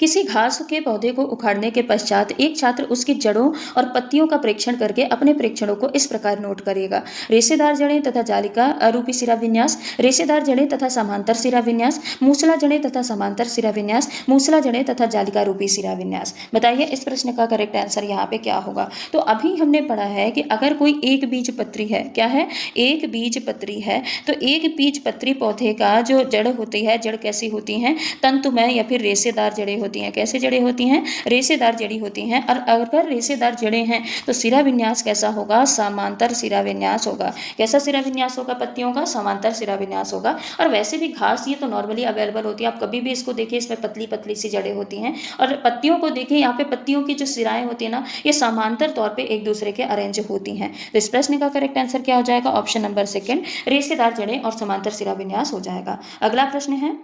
किसी घास के पौधे को उखाड़ने के पश्चात एक छात्र उसकी जड़ों और पत्तियों का परीक्षण करके अपने प्रेक्षणों को इस प्रकार नोट करेगा। रेशेदार जड़ें तथा जालिका रूपी सिरा विन्यास, रेशेदार जड़ें तथा समांतर सिरा विन्यास, मूसला जड़ें तथा समांतर सिरा विन्यास, मूसला जड़ें तथा जालिका रूपी सिरा विन्यास। बताइए इस प्रश्न का करेक्ट आंसर यहाँ पे क्या होगा। तो अभी हमने पढ़ा है कि अगर कोई एक बीज पत्री है, क्या है, एक बीज पत्री है, तो एक बीज पत्री पौधे का जो जड़ होती है, जड़ कैसी होती हैं, तंतुमय या फिर रेशेदार जड़ें होती हैं। कैसे जड़ें होती हैं, रेशेदार जड़ी होती हैं। और अगर रेशेदार जड़ें हैं तो सिरा विन्यास कैसा होगा, समांतर सिरा विन्यास होगा। कैसा सिरा विन्यास होगा पत्तियों का, समांतर सिरा विन्यास होगा। और वैसे भी घास ये तो नॉर्मली अवेलेबल होती है, आप कभी भी इसको देखिए, इसमें पतली पतली सी जड़ें होती हैं। और पत्तियों को देखिए, यहाँ पे पत्तियों की जो सिराएं होती है ना, ये समांतर तौर पे एक दूसरे के अरेंज होती हैं। तो इस प्रश्न का करेक्ट आंसर क्या हो जाएगा, ऑप्शन नंबर सेकंड, रेशेदार जड़ें और समांतर सिरा विन्यास हो जाएगा। अगला प्रश्न है,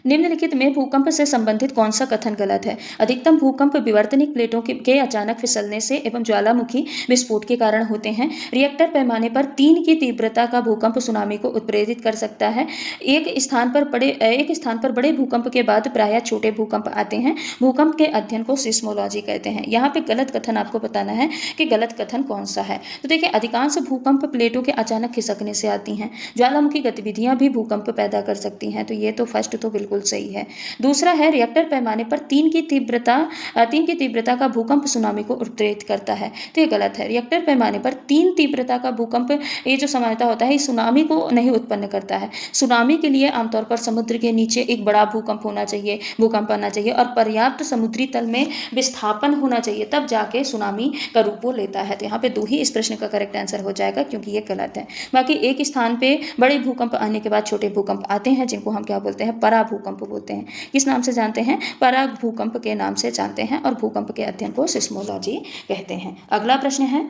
निम्नलिखित में भूकंप से संबंधित कौन सा कथन गलत है। अधिकतम भूकंप विवर्तनिक प्लेटों के अचानक फिसलने से एवं ज्वालामुखी विस्फोट के कारण होते हैं। रिएक्टर पैमाने पर 3 की तीव्रता का भूकंप सुनामी को उत्प्रेरित कर सकता है। एक स्थान पर बड़े भूकंप के बाद प्रायः छोटे भूकंप आते हैं। भूकंप के अध्ययन को सिस्मोलॉजी कहते हैं। यहाँ पे गलत कथन आपको बताना है कि गलत कथन कौन सा है। तो देखिए, अधिकांश भूकंप प्लेटों के अचानक खिसकने से आती हैं। ज्वालामुखी गतिविधियां भी भूकंप पैदा कर सकती हैं। तो ये तो फर्स्ट तो बिल्कुल सही है। दूसरा है, रिएक्टर पैमाने पर 3 की तीव्रता का भूकंप सुनामी को उत्प्रेरित करता है। तो ये गलत है। रिएक्टर पैमाने पर 3 तीव्रता का भूकंप, ये जो सामान्यतः होता है, सुनामी को नहीं उत्पन्न करता है। सुनामी के लिए आमतौर पर समुद्र के नीचे एक बड़ा भूकंप आना चाहिए और पर्याप्त समुद्री तल में विस्थापन होना चाहिए, तब जाके सुनामी का रूप वो लेता है। तो यहाँ पे 2 ही इस प्रश्न का करेक्ट आंसर हो जाएगा, क्योंकि ये गलत है। बाकी एक स्थान पे बड़े भूकंप आने के बाद छोटे भूकंप आते हैं, जिनको हम क्या बोलते हैं, परा भूकंप बोलते हैं। किस नाम से जानते हैं, परा भूकंप के नाम से जानते हैं। और भूकंप के अध्ययन को सिस्मोलॉजी कहते हैं। अगला प्रश्न है,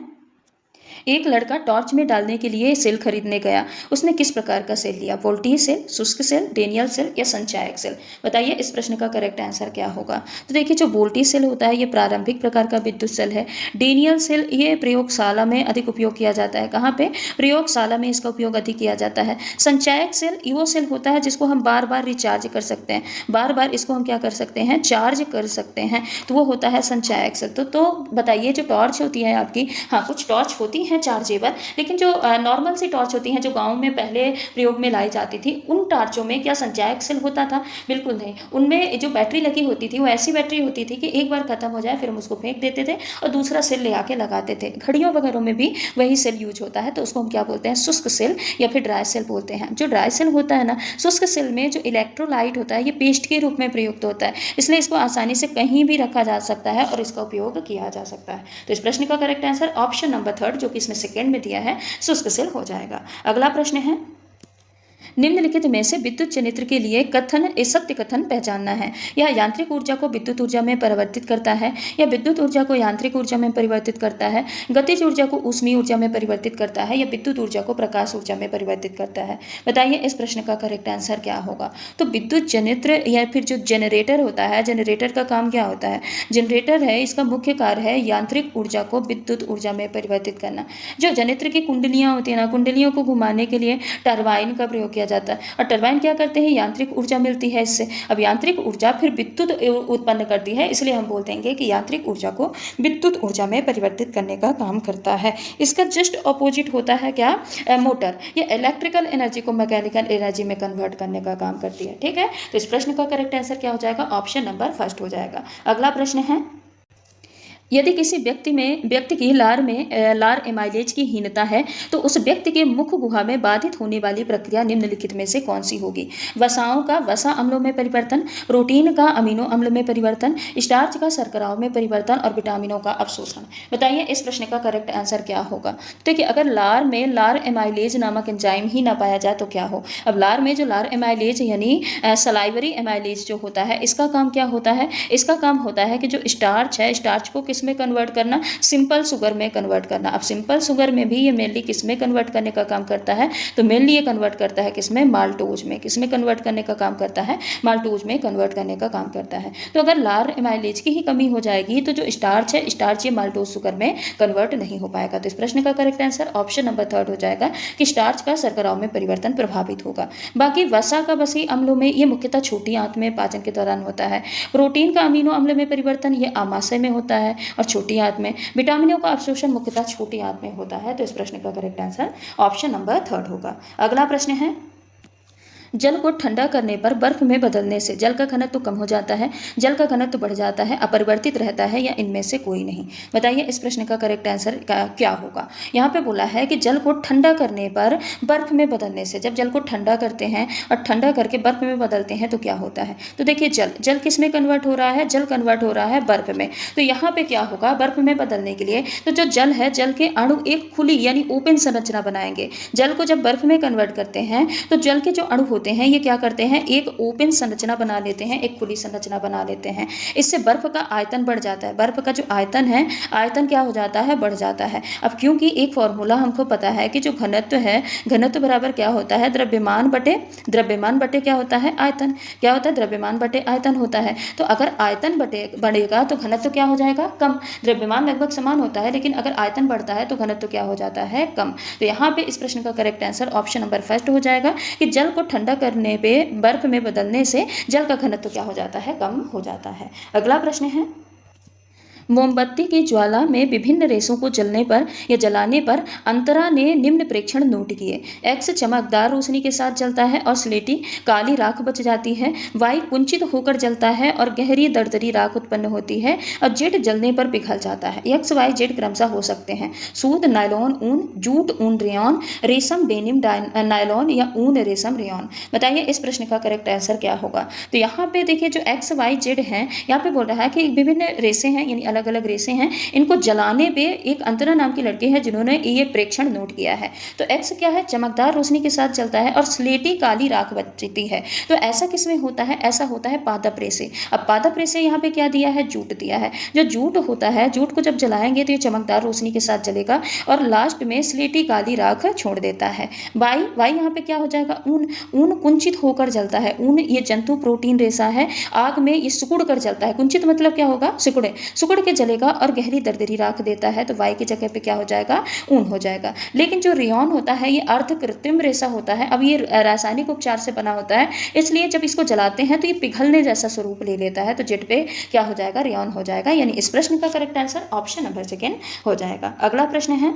एक लड़का टॉर्च में डालने के लिए सेल खरीदने गया। उसने किस प्रकार का सेल लिया, वोल्टेज सेल, शुष्क सेल, डेनियल सेल या संचायक सेल। बताइए इस प्रश्न का करेक्ट आंसर क्या होगा। तो देखिए, जो वोल्टेज सेल होता है ये प्रारंभिक प्रकार का विद्युत सेल है। डेनियल सेल ये प्रयोगशाला में अधिक उपयोग किया जाता है। कहाँ पे, प्रयोगशाला में इसका उपयोग अधिक किया जाता है। संचायक सेल वो सेल होता है जिसको हम बार बार रिचार्ज कर सकते हैं, बार बार इसको हम क्या कर सकते हैं, चार्ज कर सकते हैं, तो वो होता है संचायक सेल। तो बताइए, जो टॉर्च होती है आपकी, हाँ कुछ टॉर्च होती हैं चार्जेबल, लेकिन जो नॉर्मल सी टॉर्च होती हैं जो गांव में पहले प्रयोग में लाई जाती थी, उन टॉर्चों में क्या संचायक सेल होता था, बिल्कुल नहीं। उनमें जो बैटरी लगी होती थी वो ऐसी बैटरी होती थी कि एक बार खत्म हो जाए फिर हम उसको फेंक देते थे और दूसरा सेल ले आके लगाते थे। घड़ियों वगैरह में भी वही सेल यूज होता है, तो उसको हम क्या बोलते हैं, शुष्क सेल या फिर ड्राई सेल बोलते हैं। जो ड्राई सेल होता है ना, शुष्क सेल में जो इलेक्ट्रोलाइट होता है ये पेस्ट के रूप में प्रयुक्त होता है, इसलिए इसको आसानी से कहीं भी रखा जा सकता है और इसका उपयोग किया जा सकता है। तो इस प्रश्न का करेक्ट आंसर ऑप्शन नंबर 3 जो कि इसमें सेकंड में दिया है, शुष्क सेल हो जाएगा। अगला प्रश्न है, निम्नलिखित में से विद्युत जनित्र के लिए सत्य कथन पहचानना है। यह यांत्रिक ऊर्जा को विद्युत ऊर्जा में परिवर्तित करता है या विद्युत ऊर्जा को यांत्रिक ऊर्जा में परिवर्तित करता है, गतिज ऊर्जा को ऊष्मीय ऊर्जा में परिवर्तित करता है या विद्युत ऊर्जा को प्रकाश ऊर्जा में परिवर्तित करता है। बताइए इस प्रश्न का करेक्ट आंसर क्या होगा। तो विद्युत जनित्र या फिर जो जनरेटर होता है, जनरेटर का काम क्या होता है, जनरेटर है इसका मुख्य कार्य है यांत्रिक ऊर्जा को विद्युत ऊर्जा में परिवर्तित करना। जो जनित्र की कुंडलियां होती है ना, कुंडलियों को घुमाने के लिए टरबाइन का प्रयोग किया जाता है और टरबाइन क्या करते हैं, यांत्रिक ऊर्जा मिलती है इससे। अब यांत्रिक ऊर्जा फिर विद्युत उत्पन्न करती है, इसलिए हम बोलते हैं कि यांत्रिक ऊर्जा को विद्युत ऊर्जा में परिवर्तित करने का काम करता है। इसका जस्ट अपोजिट होता है क्या, मोटर। ये इलेक्ट्रिकल एनर्जी को मैकेनिकल एनर्जी में कन्वर्ट करने का काम करती है। ठीक है, तो इस प्रश्न का करेक्ट आंसर क्या हो जाएगा, ऑप्शन नंबर 1 हो जाएगा। अगला प्रश्न है, यदि किसी व्यक्ति की लार एमाइलेज की हीनता है तो उस व्यक्ति के मुख गुहा में बाधित होने वाली प्रक्रिया निम्नलिखित में से कौन सी होगी। वसाओं का वसा अम्लों में परिवर्तन, प्रोटीन का अमीनो अम्ल में परिवर्तन, स्टार्च का शर्कराओं में परिवर्तन और विटामिनों का अवशोषण। बताइए इस प्रश्न का करेक्ट आंसर क्या होगा। देखिए, अगर लार में लार एमाइलेज नामक एंजाइम ही ना पाया जाए तो क्या हो। अब लार में जो लार एमाइलेज यानी सलाइवरी एमाइलेज जो होता है, इसका काम क्या होता है, इसका काम होता है कि जो स्टार्च है, स्टार्च को किस किस में कन्वर्ट करना, सिंपल शुगर में कन्वर्ट करना। अब सिंपल शुगर में भी ये मेनली किस में कन्वर्ट करने का काम करता है, तो मेनली ये कन्वर्ट करता है किस में, माल्टोज में। किस में कन्वर्ट करने का काम करता है, माल्टोज में कन्वर्ट करने का काम करता है। तो अगर लार एमाइलेज की ही कमी हो जाएगी तो जो स्टार्च है, स्टार्च ये माल्टोज शुगर में कन्वर्ट नहीं हो पाएगा। तो इस प्रश्न का करेक्ट आंसर ऑप्शन नंबर 3 हो जाएगा कि स्टार्च का शर्कराओं में परिवर्तन प्रभावित होगा। बाकी वसा का वसी अम्लों में ये मुख्यतः छोटी आंत में पाचन के दौरान होता है। प्रोटीन का अमीनो अम्ल में परिवर्तन ये आमाशय में होता है और छोटी आंत में। विटामिनों का अवशोषण मुख्यतः छोटी आंत में होता है। तो इस प्रश्न का करेक्ट आंसर ऑप्शन नंबर 3 होगा। अगला प्रश्न है, जल को ठंडा करने पर बर्फ में बदलने से जल का घनत्व कम हो जाता है, जल का घनत्व बढ़ जाता है, अपरिवर्तित रहता है, या इनमें से कोई नहीं। बताइए इस प्रश्न का करेक्ट आंसर क्या होगा। यहाँ पे बोला है कि जल को ठंडा करने पर बर्फ में बदलने से, जब जल को ठंडा करते हैं और ठंडा करके बर्फ में बदलते हैं तो क्या होता है। तो देखिए जल किस में कन्वर्ट हो रहा है, जल कन्वर्ट हो रहा है बर्फ में। तो यहाँ पे क्या होगा, बर्फ में बदलने के लिए तो जो जल है, जल के अणु एक खुली यानी ओपन संरचना बनाएंगे। जल को जब बर्फ में कन्वर्ट करते हैं तो जल के जो अणु होते हैं ये क्या करते हैं, एक ओपन संरचना बना लेते हैं, एक खुली संरचना बना लेते हैं। इससे बर्फ का आयतन बढ़ जाता है। बर्फ का जो आयतन है, आयतन क्या हो जाता है, बढ़ जाता है। अब क्योंकि एक फॉर्मूला हमको पता है कि जो घनत्व है, घनत्व बराबर क्या होता है, द्रव्यमान बटे क्या होता है, आयतन। क्या होता है, द्रव्यमान बटे आयतन होता है। तो अगर आयतन बढ़ेगा तो घनत्व क्या हो जाएगा, कम। द्रव्यमान लगभग समान होता है, लेकिन अगर आयतन बढ़ता है तो घनत्व क्या हो जाता है, कम। तो यहाँ पे इस प्रश्न का करेक्ट आंसर ऑप्शन नंबर 1 हो जाएगा कि जल को ठंडा करने पे बर्फ में बदलने से जल का घनत्व क्या हो जाता है, कम हो जाता है। अगला प्रश्न है, मोमबत्ती की ज्वाला में विभिन्न रेशों को जलने पर या जलाने पर अंतरा ने निम्न प्रेक्षण नोट किए। एक्स चमकदार रोशनी के साथ जलता है और स्लेटी काली राख बच जाती है। वाई कुंचित होकर जलता है और गहरी दरदरी राख उत्पन्न होती है और जेड जलने पर पिघल जाता है। एक्स वाई जेड क्रमशः हो सकते हैं सूत, नायलॉन, ऊन, जूट, ऊन, रेयॉन, रेशम, डेनिम, नायलॉन या ऊन, रेशम, रेयॉन। बताइए इस प्रश्न का करेक्ट आंसर क्या होगा। तो यहाँ पे देखिए जो एक्स वाई जेड है, यहाँ पे बोल रहा है कि विभिन्न रेसे हैं, यानी अलग अलग रेसे हैं। इनको जलाने पे एक अंतरा नाम की लड़की है जिन्होंने ये प्रेक्षण नोट किया है। तो एक्स क्या है, चमकदार रोशनी के साथ जलता है और स्लेटी काली राख बचती है। तो ऐसा किसमें होता है, ऐसा होता है पादप रेसे। अब पादप रेसे यहाँ पे क्या दिया है, जूट दिया है। जो जूट होता है, जूट को जब जलाएंगे तो ये चमकदार रोशनी के साथ जलेगा और लास्ट में स्लेटी काली राख छोड़ देता है। वाई वाई यहाँ पे क्या हो जाएगा, ऊन। ऊन कुंचित होकर जलता है। ऊन ये जंतु प्रोटीन रेशा है। आग में ये सिकुड़ कर जलता है। कुंचित मतलब क्या होगा, सिकुड़े, सिकुड़ के जलेगा और गहरी दरदरी राख देता है। तो वाई की जगह पे क्या हो जाएगा, ऊन हो जाएगा। लेकिन जो रेयॉन होता है ये अर्ध कृत्रिम रेशा होता है। अब ये रासायनिक उपचार से बना होता है, इसलिए जब इसको जलाते हैं तो ये पिघलने जैसा स्वरूप ले लेता है। तो जेड पे क्या हो जाएगा, रेयॉन हो जाएगा। यानी इस प्रश्न का करेक्ट आंसर ऑप्शन नंबर 2 हो जाएगा। अगला प्रश्न है,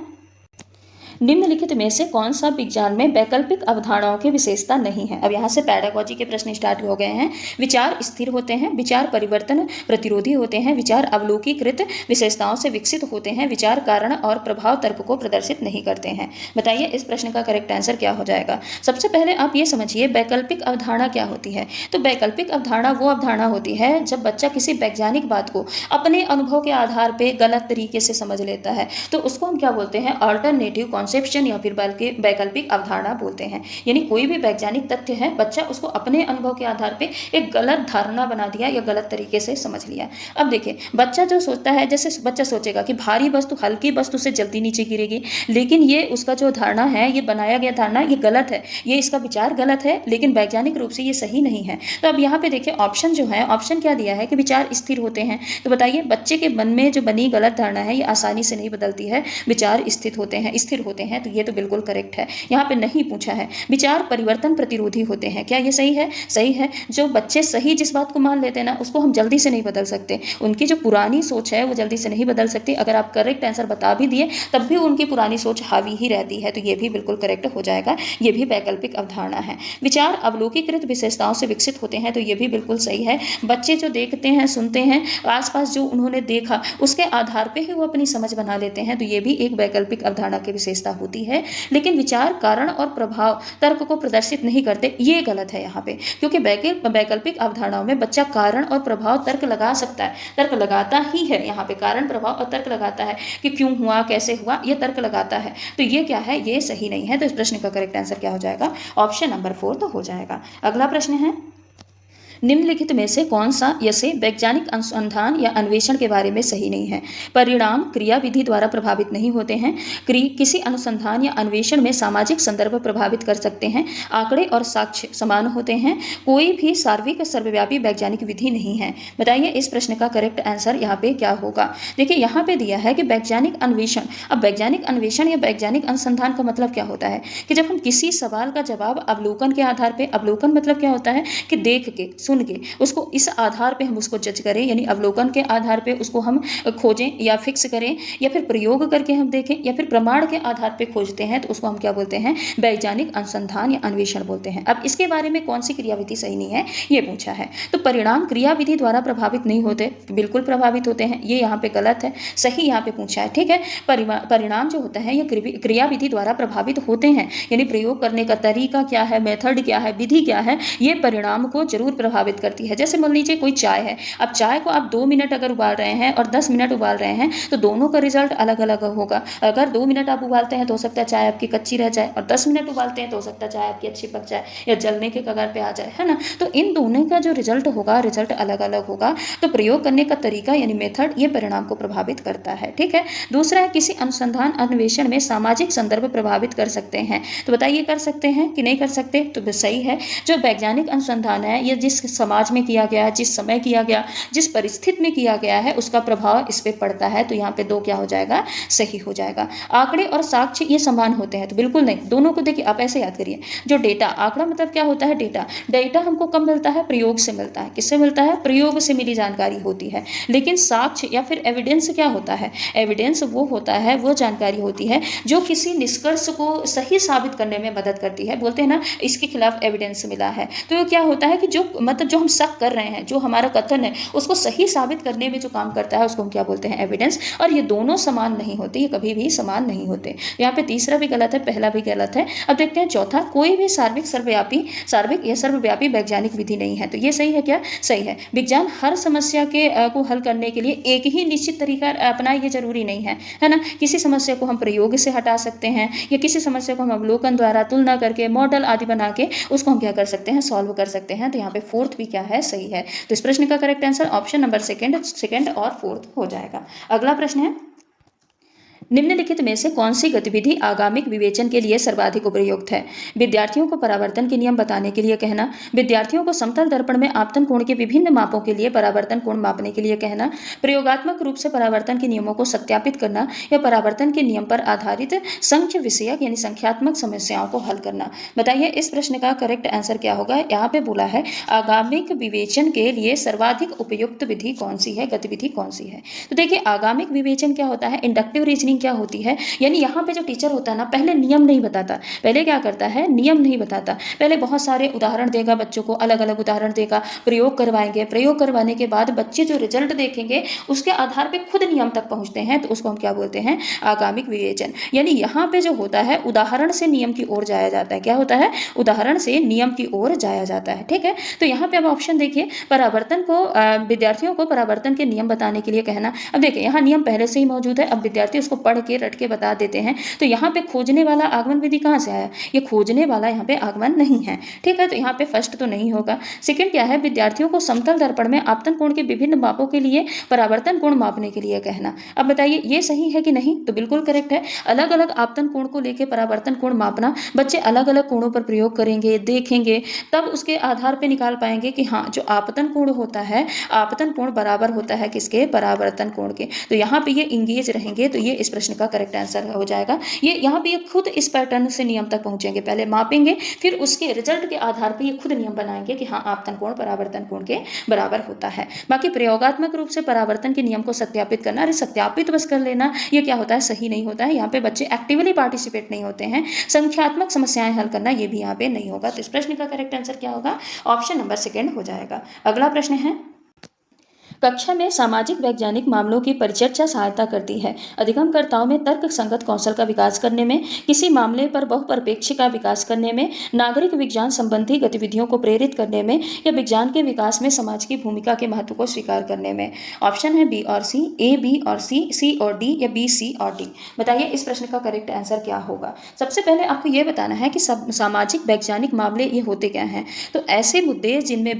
निम्नलिखित में से कौन सा विज्ञान में वैकल्पिक अवधारणाओं की विशेषता नहीं है। अब यहाँ से पैडागोजी के प्रश्न स्टार्ट हो गए हैं। विचार स्थिर होते हैं, विचार परिवर्तन प्रतिरोधी होते हैं, विचार अवलोकीकृत विशेषताओं से विकसित होते हैं, विचार कारण और प्रभाव तर्क को प्रदर्शित नहीं करते हैं। बताइए इस प्रश्न का करेक्ट आंसर क्या हो जाएगा। सबसे पहले आप ये समझिए वैकल्पिक अवधारणा क्या होती है। तो वैकल्पिक अवधारणा वो अवधारणा होती है जब बच्चा किसी वैज्ञानिक बात को अपने अनुभव के आधार पर गलत तरीके से समझ लेता है, तो उसको हम क्या बोलते हैं, अल्टरनेटिव कॉन्सेप्शन या फिर बल्कि वैकल्पिक अवधारणा बोलते हैं। यानी कोई भी वैज्ञानिक तथ्य है, बच्चा उसको अपने अनुभव के आधार पे एक गलत धारणा बना दिया या गलत तरीके से समझ लिया। अब देखिए बच्चा जो सोचता है, जैसे बच्चा सोचेगा कि भारी वस्तु हल्की वस्तु से जल्दी नीचे गिरेगी, लेकिन ये उसका जो धारणा है, ये बनाया गया धारणा ये गलत है, ये इसका विचार गलत है, लेकिन वैज्ञानिक रूप से ये सही नहीं है। तो अब यहाँ पे देखिए ऑप्शन जो है, ऑप्शन क्या दिया है कि विचार स्थिर होते हैं। तो बताइए बच्चे के मन में जो बनी गलत धारणा है ये आसानी से नहीं बदलती है, विचार स्थिर होते हैं, तो ये तो बिल्कुल करेक्ट है। यहाँ पे नहीं पूछा है। विचार परिवर्तन प्रतिरोधी होते हैं, क्या ये सही है, सही है। जो बच्चे सही जिस बात को मान लेते हैं ना, उसको हम जल्दी से नहीं बदल सकते। उनकी जो पुरानी सोच है वो जल्दी से नहीं बदल सकती। अगर आप करेक्ट आंसर बता भी दिए तब भी उनकी पुरानी सोच हावी ही रहती है। तो ये भी बिल्कुल करेक्ट हो जाएगा, ये भी वैकल्पिक अवधारणा है। विचार अवलोकीकृत विशेषताओं से विकसित होते हैं, तो ये भी बिल्कुल सही है। बच्चे जो देखते हैं, सुनते हैं, आसपास जो उन्होंने देखा उसके आधार पर ही वो अपनी समझ बना लेते हैं। तो ये भी एक वैकल्पिक अवधारणा की विशेषता होती है। लेकिन विचार कारण और प्रभाव तर्क को प्रदर्शित नहीं करते, ये गलत है यहाँ पे, क्योंकि वैकल्पिक अवधारणाओं में बच्चा कारण और प्रभाव तर्क लगा सकता है, तर्क लगाता ही है। यहाँ पे कारण प्रभाव और तर्क लगाता है कि क्यों हुआ, कैसे हुआ, ये तर्क लगाता है। तो ये क्या है, ये सही नहीं है। तो इस प्रश्न का करेक्ट आंसर क्या हो जाएगा, ऑप्शन नंबर 4 तो हो जाएगा। अगला प्रश्न है, निम्नलिखित में से कौन सा यसे वैज्ञानिक अनुसंधान या अन्वेषण के बारे में सही नहीं है? परिणाम क्रियाविधि द्वारा प्रभावित नहीं होते हैं। किसी अनुसंधान या अन्वेषण में सामाजिक संदर्भ प्रभावित कर सकते हैं। आंकड़े और साक्ष्य समान होते हैं। कोई भी सार्वत्रिक सर्वव्यापी वैज्ञानिक विधि नहीं है। बताइए इस प्रश्न का करेक्ट आंसर यहाँ पे क्या होगा? देखिए यहाँ पे दिया है कि वैज्ञानिक अन्वेषण। अब वैज्ञानिक अन्वेषण या वैज्ञानिक अनुसंधान का मतलब क्या होता है कि जब हम किसी सवाल का जवाब अवलोकन के आधार पे, अवलोकन मतलब क्या होता है कि देख के, सुन के, उसको इस आधार पे हम उसको जज करें, यानी अवलोकन के आधार पे उसको हम खोजें या फिक्स करें, या फिर प्रयोग करके हम देखें, या फिर प्रमाण के आधार पे खोजते हैं, तो उसको हम क्या बोलते हैं? वैज्ञानिक अनुसंधान या अन्वेषण बोलते हैं। अब इसके बारे में कौन सी क्रियाविधि सही नहीं है ये पूछा है। तो परिणाम क्रियाविधि द्वारा प्रभावित नहीं होते, बिल्कुल प्रभावित होते हैं, ये यहाँ पे गलत है। सही यहाँ पे पूछा है, ठीक है। परिणाम जो होता है ये क्रियाविधि द्वारा प्रभावित होते हैं, यानी प्रयोग करने का तरीका क्या है, मेथड क्या है, विधि क्या है, ये परिणाम को जरूर प्रभावित करती है। जैसे मान लीजिए कोई चाय है, अब चाय को आप 2 मिनट अगर उबाल रहे हैं और 10 मिनट उबाल रहे हैं तो दोनों का रिजल्ट अलग अलग होगा। अगर 2 मिनट आप उबालते हैं तो हो सकता है चाय आपकी कच्ची रह जाए, और 10 मिनट उबालते हैं तो हो सकता है चाय आपकी अच्छी पक जाए या जलने के कगार पे आ जाए, है ना। तो इन दोनों का जो रिजल्ट होगा, रिजल्ट अलग अलग होगा। तो प्रयोग करने का तरीका यानी मेथड ये परिणाम को प्रभावित करता है, ठीक है। दूसरा है किसी अनुसंधान अन्वेषण में सामाजिक संदर्भ प्रभावित कर सकते हैं। तो बताइए कर सकते हैं कि नहीं कर सकते? तो सही है। जो वैज्ञानिक अनुसंधान है ये जिस समाज में किया गया, जिस समय किया गया, जिस परिस्थिति में किया गया है, उसका प्रभाव इस पे पड़ता है। तो यहाँ पे 2 क्या हो जाएगा? सही हो जाएगा। आंकड़े और साक्ष्य ये समान होते हैं? तो बिल्कुल नहीं। दोनों को देखिए, आप ऐसे याद करिए, जो डेटा, आंकड़ा मतलब क्या होता है? डेटा। डेटा हमको कब मिलता है? प्रयोग से मिलता है। किससे मिलता है? प्रयोग से मिली जानकारी होती है। लेकिन साक्ष्य या फिर एविडेंस क्या होता है? एविडेंस वो होता है, वो जानकारी होती है जो किसी निष्कर्ष को सही साबित करने में मदद करती है। बोलते हैं ना इसके खिलाफ एविडेंस मिला है। तो क्या होता है कि जो मतलब जो हम शक कर रहे हैं, जो हमारा कथन है उसको सही साबित करने में जो काम करता है उसको हम क्या बोलते हैं? एविडेंस। और ये दोनों समान नहीं होते, ये कभी भी समान नहीं होते। यहाँ पे तीसरा भी गलत है, पहला भी गलत है। अब देखते हैं चौथा, कोई भी सार्वत्रिक या सर्वव्यापी वैज्ञानिक विधि नहीं है। तो ये सही है क्या? सही है। विज्ञान हर समस्या के को हल करने के लिए एक ही निश्चित तरीका अपनाए, ये जरूरी नहीं है ना। किसी समस्या को हम प्रयोग से हटा सकते हैं, या किसी समस्या को हम अवलोकन द्वारा, तुलना करके, मॉडल आदि बना के उसको हम क्या कर सकते हैं? सॉल्व कर सकते हैं। तो यहाँ पे फोर्थ भी क्या है? सही है। तो इस प्रश्न का correct answer option number second और फोर्थ हो जाएगा। अगला प्रश्न है, निम्नलिखित में से कौन सी गतिविधि आगामिक विवेचन के लिए सर्वाधिक उपयुक्त है? विद्यार्थियों को परावर्तन के नियम बताने के लिए कहना, विद्यार्थियों को समतल दर्पण में आपतन कोण के विभिन्न मापों के लिए परावर्तन कोण मापने के लिए कहना, प्रयोगात्मक रूप से परावर्तन के नियमों को सत्यापित करना, या परावर्तन के नियम पर आधारित संख्य विषयक यानी संख्यात्मक समस्याओं को हल करना। बताइए इस प्रश्न का करेक्ट आंसर क्या होगा? यहाँ पे बोला है आगामिक विवेचन के लिए सर्वाधिक उपयुक्त विधि कौन सी है, गतिविधि कौन सी है। तो देखिए आगामिक विवेचन क्या होता है? इंडक्टिव रीजनिंग क्या होती है, यानी यहाँ पे जो टीचर होता है ना, पहले नियम नहीं बताता। पहले क्या करता है? नियम नहीं बताता। पहले बहुत सारे उदाहरण देगा, बच्चों को अलग अलग उदाहरण देगा, प्रयोग करवाएंगे। प्रयोग करवाने के बाद बच्चे जो रिजल्ट देखेंगे उसके आधार पे खुद नियम तक पहुंचते हैं। तो उसको हम क्या बोलते हैं? आगामिक विवेचन। यानी यहाँ पे जो होता है उदाहरण से नियम की ओर जाया जाता है। क्या होता है? उदाहरण से नियम की ओर जाया जाता है, ठीक है। तो यहाँ पे अब ऑप्शन देखिए, परावर्तन को विद्यार्थियों को परावर्तन के नियम बताने के लिए कहना। अब देखिए यहाँ नियम पहले से ही मौजूद है, अब विद्यार्थी उसको पढ़ के रट के बता देते हैं। तो यहाँ पे खोजने वाला आगमन विधि कहाँ से आया? ये खोजने वाला यहाँ पे आगमन नहीं है, ठीक है। तो यहाँ पे फर्स्ट तो नहीं होगा। सेकंड क्या है? विद्यार्थियों को समतल दर्पण में आपतन कोण के विभिन्न मापों के लिए परावर्तन कोण मापने के लिए कहना। अब बताइए ये सही है कि नहीं? तो बिल्कुल करेक्ट है। अलग अलग आपतन कोण को लेकर परावर्तन कोण मापना, बच्चे अलग अलग कोणों पर प्रयोग करेंगे, देखेंगे, तब उसके आधार पर निकाल पाएंगे कि हाँ जो आपतन कोण होता है, आपतन कोण बराबर होता है किसके? परावर्तन कोण के। तो यहाँ पे ये इंगेज रहेंगे। तो ये इस प्रश्न का करेक्ट आंसर हो जाएगा। ये यहाँ पे ये खुद इस पैटर्न से नियम तक पहुंचेंगे, पहले मापेंगे, फिर उसके रिजल्ट के आधार पे ये खुद नियम बनाएंगे कि हाँ आपतन कोण परावर्तन कोण के बराबर होता है। बाकी प्रयोगात्मक रूप से परावर्तन के नियम को सत्यापित करना, अरे सत्यापित बस कर लेना, ये क्या होता है? सही नहीं होता है। यहाँ पे बच्चे एक्टिवली पार्टिसिपेट नहीं होते हैं। संख्यात्मक समस्याएं हल करना, ये भी यहाँ पे नहीं होगा। तो इस प्रश्न का करेक्ट आंसर क्या होगा? ऑप्शन नंबर सेकंड हो जाएगा। अगला प्रश्न है, कक्षा में सामाजिक वैज्ञानिक मामलों की परिचर्चा सहायता करती है। अधिगमकर्ताओं में तर्क संगत कौशल का विकास करने में, किसी मामले पर बहुपरिप्रेक्ष्य का विकास करने में, नागरिक विज्ञान संबंधी गतिविधियों को प्रेरित करने में या विज्ञान के विकास में समाज की भूमिका के महत्व को स्वीकार करने में। ऑप्शन है बी और सी, ए बी और सी और डी या बी सी और डी। बताइए इस प्रश्न का करेक्ट आंसर क्या होगा। सबसे पहले आपको यह बताना है कि सामाजिक वैज्ञानिक मामले ये होते क्या हैं। तो ऐसे मुद्दे जिनमें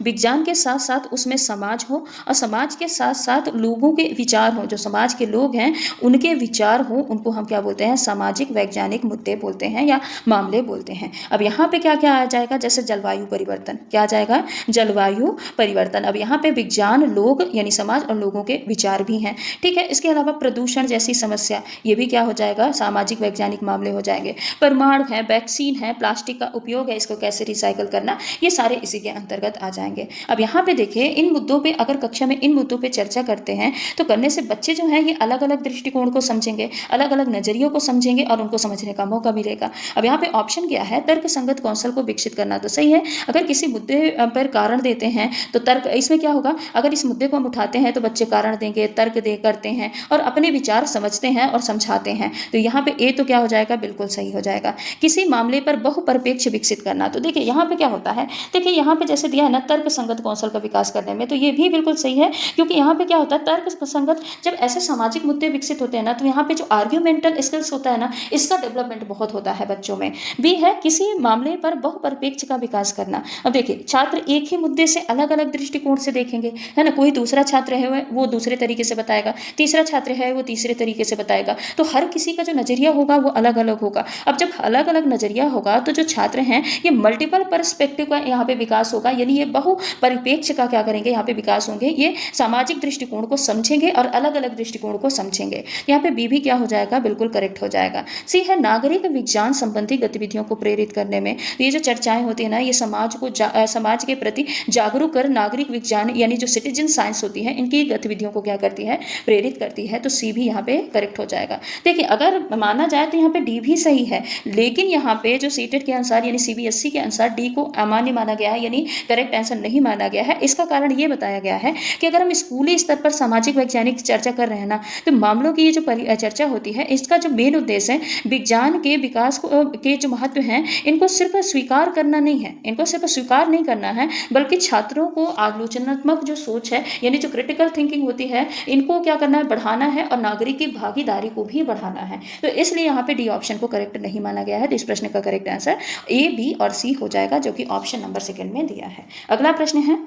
विज्ञान के साथ साथ उसमें समाज हो और समाज के साथ साथ लोगों के विचार हो, जो समाज के लोग हैं उनके विचार हो, उनको हम क्या बोलते हैं, सामाजिक वैज्ञानिक मुद्दे बोलते हैं या मामले बोलते हैं। अब यहाँ पे क्या क्या आ जाएगा, जैसे जलवायु परिवर्तन, क्या आ जाएगा, जलवायु परिवर्तन। अब यहाँ पे विज्ञान, लोग यानी समाज और लोगों के विचार भी हैं, ठीक है। इसके अलावा प्रदूषण जैसी समस्या, ये भी क्या हो जाएगा, सामाजिक वैज्ञानिक मामले हो जाएंगे। परमाणु है, वैक्सीन है, प्लास्टिक का उपयोग है, इसको कैसे रिसाइकल करना, ये सारे इसी के अंतर्गत आ जाएंगे। अब यहाँ पे देखिए इन मुद्दों पे अगर कक्षा में इन मुद्दों पे चर्चा करते हैं तो करने से बच्चे जो हैं ये अलग अलग दृष्टिकोण को समझेंगे, अलग अलग नजरियों को समझेंगे और उनको समझने का मौका मिलेगा। अब यहाँ पे ऑप्शन क्या है, तर्क संगत कौशल को विकसित करना, तो सही है। अगर किसी मुद्दे पर कारण देते हैं तो तर्क, इसमें क्या होगा, अगर इस मुद्दे को हम उठाते हैं तो बच्चे कारण देंगे, तर्क दे करते हैं और अपने विचार समझते हैं और समझाते हैं। तो यहाँ पे ए तो क्या हो जाएगा, बिल्कुल सही हो जाएगा। किसी मामले पर बहुपरिप्रेक्ष्य विकसित करना, तो देखिए यहाँ पे क्या होता है, देखिए यहाँ पे जैसे दिया है ना तर्क संगत कौशल का विकास करने में, तो ये भी बिल्कुल सही है। क्योंकि यहाँ पे क्या होता है, तर्क संगत जब ऐसे सामाजिक मुद्दे विकसित होते हैं ना, तो यहाँ पे जो आर्ग्यूमेंटल स्किल्स होता है ना, इसका डेवलपमेंट बहुत होता है बच्चों में। बी है किसी मामले पर बहुपरिप्रेक्ष्य का विकास करना। अब देखिए छात्र एक ही मुद्दे से अलग अलग दृष्टिकोण से देखेंगे, है ना। कोई दूसरा छात्र है वो दूसरे तरीके से बताएगा, तीसरा छात्र है वो तीसरे तरीके से बताएगा, तो हर किसी का जो नजरिया होगा वो अलग अलग होगा। अब जब अलग अलग नजरिया होगा तो जो छात्र हैं ये मल्टीपल पर्सपेक्टिव का यहाँ पे विकास होगा, यानी ये बहुपरिप्रेक्ष्य का क्या करेंगे, यहाँ पे विकास होंगे। ये सामाजिक दृष्टिकोण को समझेंगे और अलग अलग दृष्टिकोण को समझेंगे। यहाँ पे बी भी क्या हो जाएगा, बिल्कुल करेक्ट हो जाएगा। सी है नागरिक विज्ञान संबंधी गतिविधियों को प्रेरित करने में। तो ये जो चर्चाएं होती है ना, ये समाज के प्रति जागरूक कर नागरिक विज्ञान यानी जो सिटीजन साइंस होती है इनकी गतिविधियों को क्या करती है, प्रेरित करती है। तो सी भी यहाँ पे करेक्ट हो जाएगा। देखिए अगर माना जाए तो यहाँ पे डी भी सही है, लेकिन यहाँ पे जो सीटेट के अनुसार यानी सीबीएसई के अनुसार डी को अमान्य माना गया है, यानी करेक्ट आंसर नहीं माना गया है। इसका कारण ये बताया गया है कि अगर हम स्कूली स्तर पर सामाजिक वैज्ञानिक चर्चा कर रहे हैं ना, तो मामलों की ये जो चर्चा होती है इसका जो मेन उद्देश्य है विज्ञान के विकास के जो महत्व हैं इनको सिर्फ स्वीकार करना नहीं है, इनको सिर्फ स्वीकार नहीं करना है, बल्कि छात्रों को आलोचनात्मक जो सोच है यानी जो क्रिटिकल थिंकिंग होती है इनको क्या करना है, बढ़ाना है और नागरिक की भागीदारी को भी बढ़ाना है। तो इसलिए यहाँ पे डी ऑप्शन को करेक्ट नहीं माना गया है। तो इस प्रश्न का करेक्ट आंसर ए, बी और सी हो जाएगा, जो कि ऑप्शन नंबर सेकंड में दिया है। अगला प्रश्न है,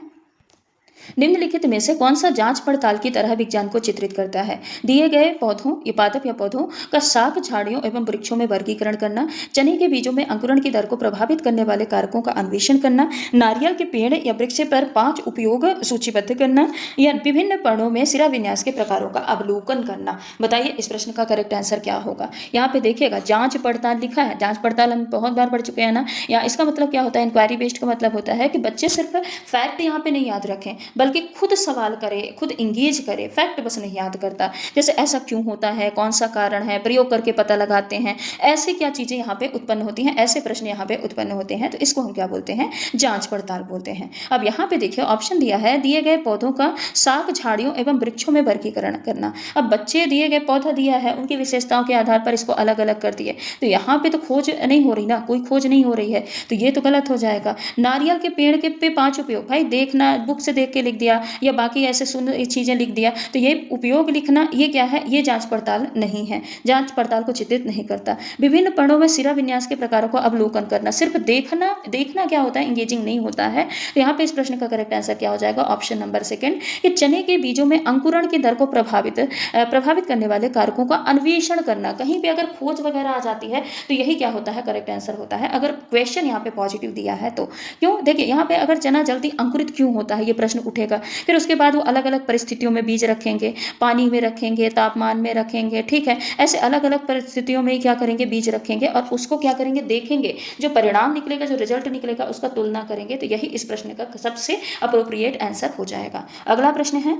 निम्नलिखित में से कौन सा जांच पड़ताल की तरह विज्ञान को चित्रित करता है। दिए गए पौधों या पादप या पौधों का शाक, झाड़ियों एवं वृक्षों में वर्गीकरण करना, चने के बीजों में अंकुरण की दर को प्रभावित करने वाले कारकों का अन्वेषण करना, नारियल के पेड़ या वृक्ष पर 5 उपयोग सूचीबद्ध करना, या विभिन्न पर्णों में सिरा विन्यास के प्रकारों का अवलोकन करना। बताइए इस प्रश्न का करेक्ट आंसर क्या होगा। यहाँ पे देखिएगा जांच पड़ताल लिखा है, जांच पड़ताल हम बहुत बार पढ़ चुके हैं ना। या इसका मतलब क्या होता है, इंक्वायरी बेस्ड का मतलब होता है कि बच्चे सिर्फ फैक्ट यहाँ पे नहीं याद रखें बल्कि खुद सवाल करे, खुद इंगेज करे, फैक्ट बस नहीं याद करता। जैसे ऐसा क्यों होता है, कौन सा कारण है, प्रयोग करके पता लगाते हैं, ऐसे क्या चीजें यहाँ पे उत्पन्न होती हैं, ऐसे प्रश्न यहाँ पे उत्पन्न होते हैं। तो इसको हम क्या बोलते हैं, जांच पड़ताल बोलते हैं। अब यहाँ पे देखिए ऑप्शन दिया है, दिए गए पौधों का शाक, झाड़ियों एवं वृक्षों में वर्गीकरण करना। अब बच्चे दिए गए पौधा दिया है, उनकी विशेषताओं के आधार पर इसको अलग अलग कर दिए, तो यहाँ पे तो खोज नहीं हो रही ना, कोई खोज नहीं हो रही है, तो ये तो गलत हो जाएगा। नारियल के पेड़ के पे 5 उपयोग, भाई देखना, बुक से देख के लिख दिया या बाकी ऐसे सुन चीजें लिख दिया, तो ये उपयोग लिखना ये क्या है, ये जांच पड़ताल नहीं है, जांच पड़ताल को चित्रित नहीं करता। विभिन्न पर्णों में सिरा विन्यास के प्रकारों को अवलोकन करना, सिर्फ देखना क्या होता है, इंगेजिंग नहीं होता है। तो यहाँ पे इस प्रश्न का करेक्ट आंसर क्या हो जाएगा, ऑप्शन नंबर सेकंड, कि चने के बीजों में अंकुरण की दर को प्रभावित करने वाले कारकों का अन्वेषण करना। कहीं पे अगर खोज वगैरह आ जाती है तो यही क्या होता है, करेक्ट आंसर होता है, अगर क्वेश्चन यहाँ पे पॉजिटिव दिया है तो। क्यों, देखिए यहाँ पे अगर चना जल्दी अंकुरित क्यों होता है, ये प्रश्न उठेगा। फिर उसके बाद वो अलग अलग परिस्थितियों में बीज रखेंगे, पानी में रखेंगे, तापमान में रखेंगे, ठीक है, ऐसे अलग अलग परिस्थितियों में क्या करेंगे, बीज रखेंगे और उसको क्या करेंगे, देखेंगे, जो परिणाम निकलेगा, जो रिजल्ट निकलेगा उसका तुलना करेंगे। तो यही इस प्रश्न का सबसे अप्रोप्रिएट आंसर हो जाएगा। अगला प्रश्न है,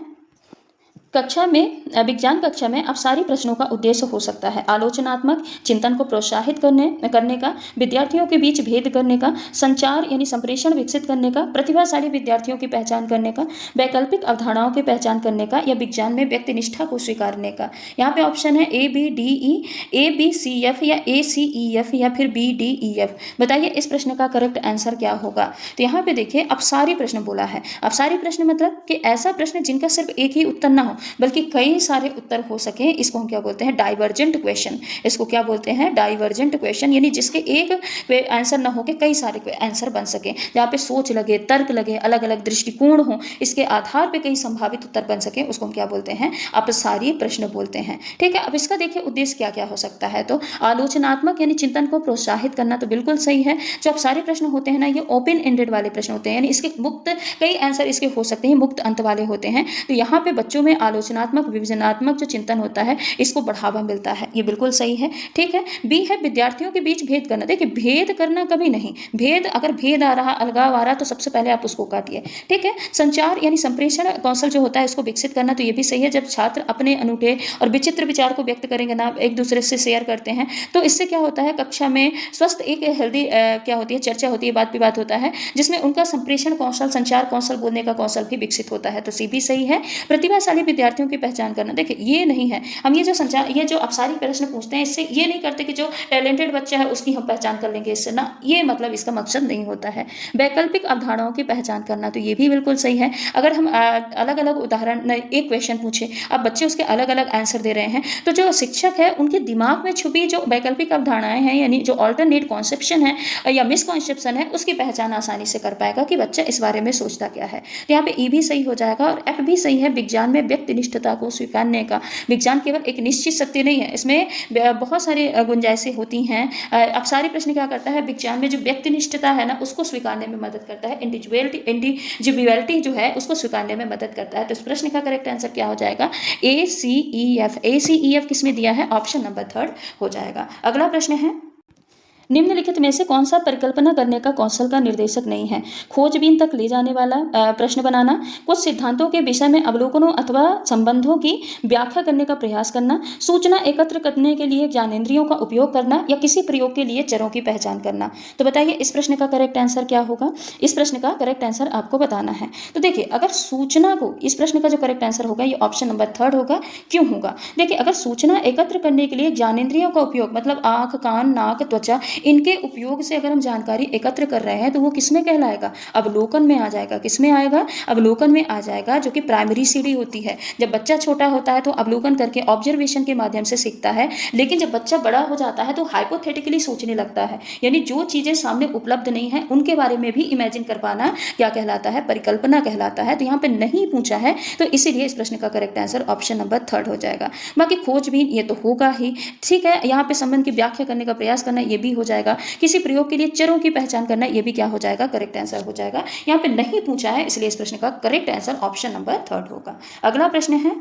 कक्षा में विज्ञान कक्षा में अपसारी प्रश्नों का उद्देश्य हो सकता है आलोचनात्मक चिंतन को प्रोत्साहित करने का, विद्यार्थियों के बीच भेद करने का, संचार यानी संप्रेषण विकसित करने का, प्रतिभाशाली विद्यार्थियों की पहचान करने का, वैकल्पिक अवधारणाओं की पहचान करने का, या विज्ञान में व्यक्तिनिष्ठा को स्वीकारने का। यहाँ पे ऑप्शन है A B D E, A B C F, या ए सी ई एफ, या फिर बी डी ई एफ। बताइए इस प्रश्न का करेक्ट आंसर क्या होगा। तो यहाँ पे देखिए अपसारी प्रश्न बोला है। अपसारी प्रश्न मतलब कि ऐसा प्रश्न जिनका सिर्फ एक ही उत्तर ना हो बल्कि कई सारे उत्तर हो सके, इसको हम क्या बोलते हैं, डाइवर्जेंट क्वेश्चन। इसको क्या बोलते हैं, डाइवर्जेंट क्वेश्चन, यानी जिसके एक आंसर ना हो के कई सारे आंसर बन सके, जहाँ पे सोच लगे, तर्क लगे, अलग अलग दृष्टिकोण हो, इसके आधार पे कई संभावित उत्तर बन सके, उसको हम क्या बोलते हैं, अपसारी प्रश्न बोलते हैं। ठीक है, अब इसका देखिए उद्देश्य क्या क्या हो सकता है। तो आलोचनात्मक यानी चिंतन को प्रोत्साहित करना तो बिल्कुल सही है। जो अपसारी प्रश्न होते हैं ना, ये ओपन एंडेड वाले प्रश्न होते हैं, यानी इसके मुक्त कई आंसर इसके हो सकते हैं, मुक्त अंत वाले होते हैं। तो यहाँ पे बच्चों में आलोचनात्मक विवेचनात्मक जो चिंतन होता है इसको बढ़ावा मिलता है, ये बिल्कुल सही है। ठीक है, बी है विद्यार्थियों के बीच भेद करना। देखिए भेद करना कभी नहीं, भेद अगर भेद आ रहा, अलगाव आ रहा, तो सबसे पहले आप उसको काटिए। ठीक है, संचार यानी संप्रेषण कौशल जो होता है इसको विकसित करना, तो ये भी सही है। जब छात्र अपने अनूठे और विचित्र विचार को व्यक्त करेंगे ना, एक दूसरे से शेयर करते हैं, तो इससे क्या होता है, कक्षा में स्वस्थ एक हेल्दी क्या होती है, चर्चा होती है, बात विवाद होता है, जिसमें उनका संप्रेषण कौशल, संचार कौशल, बोलने का कौशल भी विकसित होता है। तो सी भी सही है। प्रतिभाशाली विद्यार्थियों की पहचान करना, देखिए ये नहीं है, हम ये जो संचार, ये जो अपसारी प्रश्न पूछते हैं, इससे ये नहीं करते कि जो टैलेंटेड बच्चा है उसकी हम पहचान कर लेंगे इससे ना, ये मतलब इसका मकसद नहीं होता है। वैकल्पिक अवधारणाओं की पहचान करना, तो ये भी बिल्कुल सही है। अगर हम अलग अलग उदाहरण, एक क्वेश्चन पूछे, अब बच्चे उसके अलग अलग आंसर दे रहे हैं, तो जो शिक्षक है उनके दिमाग में छुपी जो वैकल्पिक अवधारणाएं हैं, यानी जो ऑल्टरनेट कॉन्सेप्शन है या मिसकॉन्सेप्शन है, उसकी पहचान आसानी से कर पाएगा कि बच्चा इस बारे में सोचता क्या है। तो यहाँ पे ई भी सही हो जाएगा और एफ भी सही है। विज्ञान में व्यक्तिनिष्ठता को स्वीकारने का, विज्ञान केवल एक निश्चित सत्य नहीं है, इसमें बहुत सारी गुंजाइशें होती हैं। अपसारी प्रश्न क्या करता है, विज्ञान में जो व्यक्तिनिष्ठता है ना उसको स्वीकारने में मदद करता है, इंडिविजुअलिटी जो है उसको स्वीकारने में मदद करता है। तो इस प्रश्न का करेक्ट आंसर क्या हो जाएगा, ए सी ई एफ। ए सी ई एफ किसमें दिया है, ऑप्शन नंबर 3 हो जाएगा। अगला प्रश्न है, निम्नलिखित में से कौन सा परिकल्पना करने का कौशल का निर्देशक नहीं है। खोजबीन तक ले जाने वाला प्रश्न बनाना, कुछ सिद्धांतों के विषय में अवलोकनों अथवा संबंधों की व्याख्या करने का प्रयास करना, सूचना एकत्र करने के लिए ज्ञानेंद्रियों का उपयोग करना, या किसी प्रयोग के लिए चरों की पहचान करना। तो बताइए इस प्रश्न का करेक्ट आंसर क्या होगा। इस प्रश्न का करेक्ट आंसर आपको बताना है। तो देखिए अगर सूचना को, इस प्रश्न का जो करेक्ट आंसर होगा ये ऑप्शन नंबर 3 होगा। क्यों होगा, देखिए अगर सूचना एकत्र करने के लिए ज्ञानेंद्रियों का उपयोग, मतलब आंख, कान, नाक, त्वचा, इनके उपयोग से अगर हम जानकारी एकत्र कर रहे हैं, तो वो किसमें कहलाएगा, अवलोकन में आ जाएगा। किसमें आएगा, अवलोकन में आ जाएगा, जो कि प्राइमरी सीढ़ी होती है। जब बच्चा छोटा होता है तो अवलोकन करके, ऑब्जर्वेशन के माध्यम से सीखता है, लेकिन जब बच्चा बड़ा हो जाता है तो हाइपोथेटिकली सोचने लगता है, यानी जो चीजें सामने उपलब्ध नहीं है उनके बारे में भी इमेजिन कर पाना क्या कहलाता है, परिकल्पना कहलाता है। तो यहाँ पे नहीं पूछा है, तो इसीलिए इस प्रश्न का करेक्ट आंसर ऑप्शन नंबर 3 हो जाएगा। बाकी खोजबीन ये तो होगा ही, ठीक है। यहाँ पे संबंध की व्याख्या करने का प्रयास करना, ये भी हो जाएगा। किसी प्रयोग के लिए चरों की पहचान करना, ये भी क्या हो जाएगा, करेक्ट आंसर हो जाएगा। यहाँ पे नहीं पूछा है, इसलिए इस प्रश्न का करेक्ट आंसर ऑप्शन नंबर 3 होगा। अगला प्रश्न है,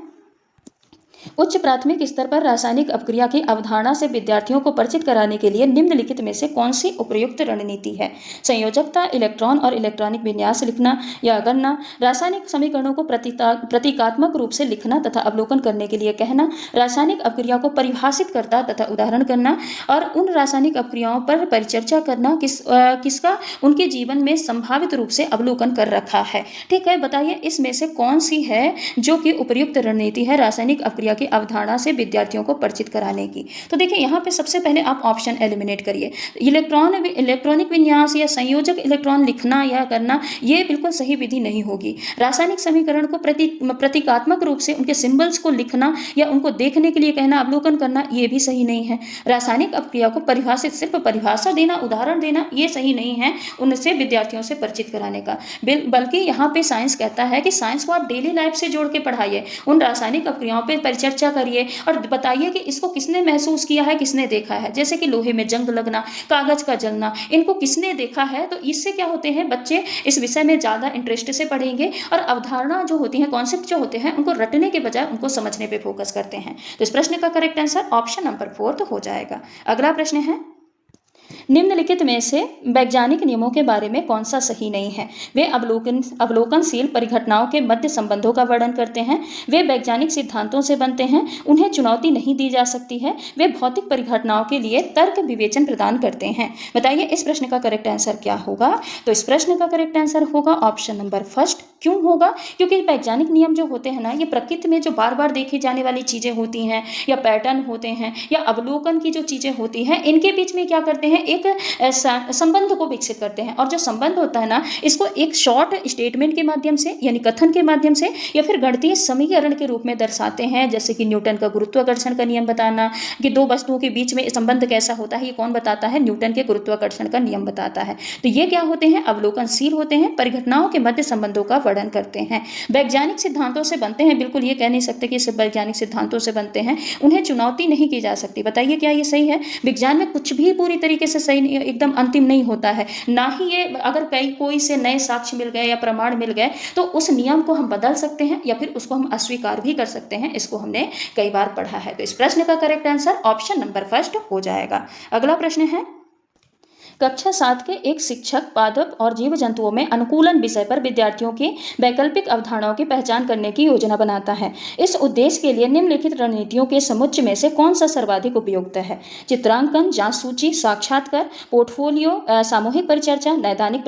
उच्च प्राथमिक स्तर पर रासायनिक अपक्रिया की अवधारणा से विद्यार्थियों को परिचित कराने के लिए निम्नलिखित में से कौन सी उपयुक्त रणनीति है। संयोजकता, इलेक्ट्रॉन और इलेक्ट्रॉनिक विन्यास लिखना या गणना, रासायनिक समीकरणों को प्रतीकात्मक रूप से लिखना तथा अवलोकन करने के लिए कहना, रासायनिक अपक्रिया को परिभाषित करता तथा उदाहरण करना, और उन रासायनिक अपक्रियाओं पर परिचर्चा करना किसका उनके जीवन में संभावित रूप से अवलोकन कर रखा है। ठीक है, बताइए इसमें से कौन सी है जो कि उपयुक्त रणनीति है रासायनिक अपक्रिया की अवधारणा से विद्यार्थियों को परिचित कराने की। तो देखिए यहाँ पे सबसे पहले आप ऑप्शन एलिमिनेट करिए। इलेक्ट्रॉनिक विन्यास या संयोजक इलेक्ट्रॉन लिखना या करना, ये बिल्कुल सही विधि नहीं होगी। रासायनिक समीकरण को प्रतीकात्मक रूप से उनके सिंबल्स को लिखना या उनको देखने के लिए कहना, अवलोकन करना, ये भी सही नहीं है। रासायनिक अपक्रिया को परिभाषित, सिर्फ परिभाषा देना, उदाहरण देना, ये सही नहीं है उनसे विद्यार्थियों से परिचित कराने का। बल्कि यहाँ पे साइंस कहता है कि साइंस को आप डेली लाइफ से जोड़ के पढ़ाइए, उन रासायनिक अपक्रियाओं पर चर्चा करिए और बताइए कि इसको किसने महसूस किया है, किसने देखा है। जैसे कि लोहे में जंग लगना, कागज का जलना, इनको किसने देखा है। तो इससे क्या होते हैं, बच्चे इस विषय में ज्यादा इंटरेस्ट से पढ़ेंगे और अवधारणा जो होती है, कॉन्सेप्ट जो होते हैं, उनको रटने के बजाय उनको समझने पे फोकस करते हैं। तो इस प्रश्न का करेक्ट आंसर ऑप्शन नंबर 4 हो जाएगा। अगला प्रश्न है, निम्नलिखित में से वैज्ञानिक नियमों के बारे में कौन सा सही नहीं है? वे अवलोकनशील परिघटनाओं के मध्य संबंधों का वर्णन करते हैं, वे वैज्ञानिक सिद्धांतों से बनते हैं, उन्हें चुनौती नहीं दी जा सकती है, वे भौतिक परिघटनाओं के लिए तर्क विवेचन प्रदान करते हैं। बताइए इस प्रश्न का करेक्ट आंसर क्या होगा? तो इस प्रश्न का करेक्ट आंसर होगा ऑप्शन नंबर फर्स्ट। क्यों होगा? क्योंकि वैज्ञानिक नियम जो होते हैं ना, ये प्रकृति में जो बार बार देखी जाने वाली चीजें होती हैं या पैटर्न होते हैं या अवलोकन की जो चीजें होती हैं, इनके बीच में क्या करते हैं, एक संबंध को विकसित करते हैं। और जो संबंध होता है ना, इसको एक शॉर्ट स्टेटमेंट के माध्यम से यानी कथन के माध्यम से या फिर गणितीय समीकरण के रूप में दर्शाते हैं। जैसे कि न्यूटन का गुरुत्वाकर्षण का नियम बताना, कि दो वस्तुओं के बीच में संबंध कैसा होता है, ये कौन बताता है? न्यूटन के गुरुत्वाकर्षण का नियम बताता है। तो ये क्या होते हैं? अवलोकनशील होते हैं, परिघटनाओं के मध्य संबंधों का वर्णन करते हैं, वैज्ञानिक सिद्धांतों से बनते हैं। बिल्कुल ये कह नहीं सकते कि सिर्फ वैज्ञानिक सिद्धांतों से बनते हैं, उन्हें चुनौती नहीं की जा सकती। बताइए क्या ये सही है? विज्ञान में कुछ भी पूरी तरीके से सही नहीं, एकदम अंतिम नहीं होता है, ना ही ये अगर कोई से नए साक्ष्य मिल गए या प्रमाण मिल गए तो उस नियम को हम बदल सकते हैं या फिर उसको हम अस्वीकार भी कर सकते हैं। इसको हमने कई बार पढ़ा है। तो इस प्रश्न का correct answer option number first हो जाएगा। अगला प्रश्न है, कक्षा 7 के एक शिक्षक पादप और जीव जंतुओं में अनुकूलन विषय पर विद्यार्थियों की वैकल्पिक अवधारणाओं की पहचान करने की योजना बनाता है। इस उद्देश्य के लिए निम्नलिखित रणनीतियों के समुच्चय में से कौन सा सर्वाधिक उपयुक्त है? चित्रांकन, जांच सूची, साक्षात्कार, पोर्टफोलियो, सामूहिक परिचर्चा, नैदानिक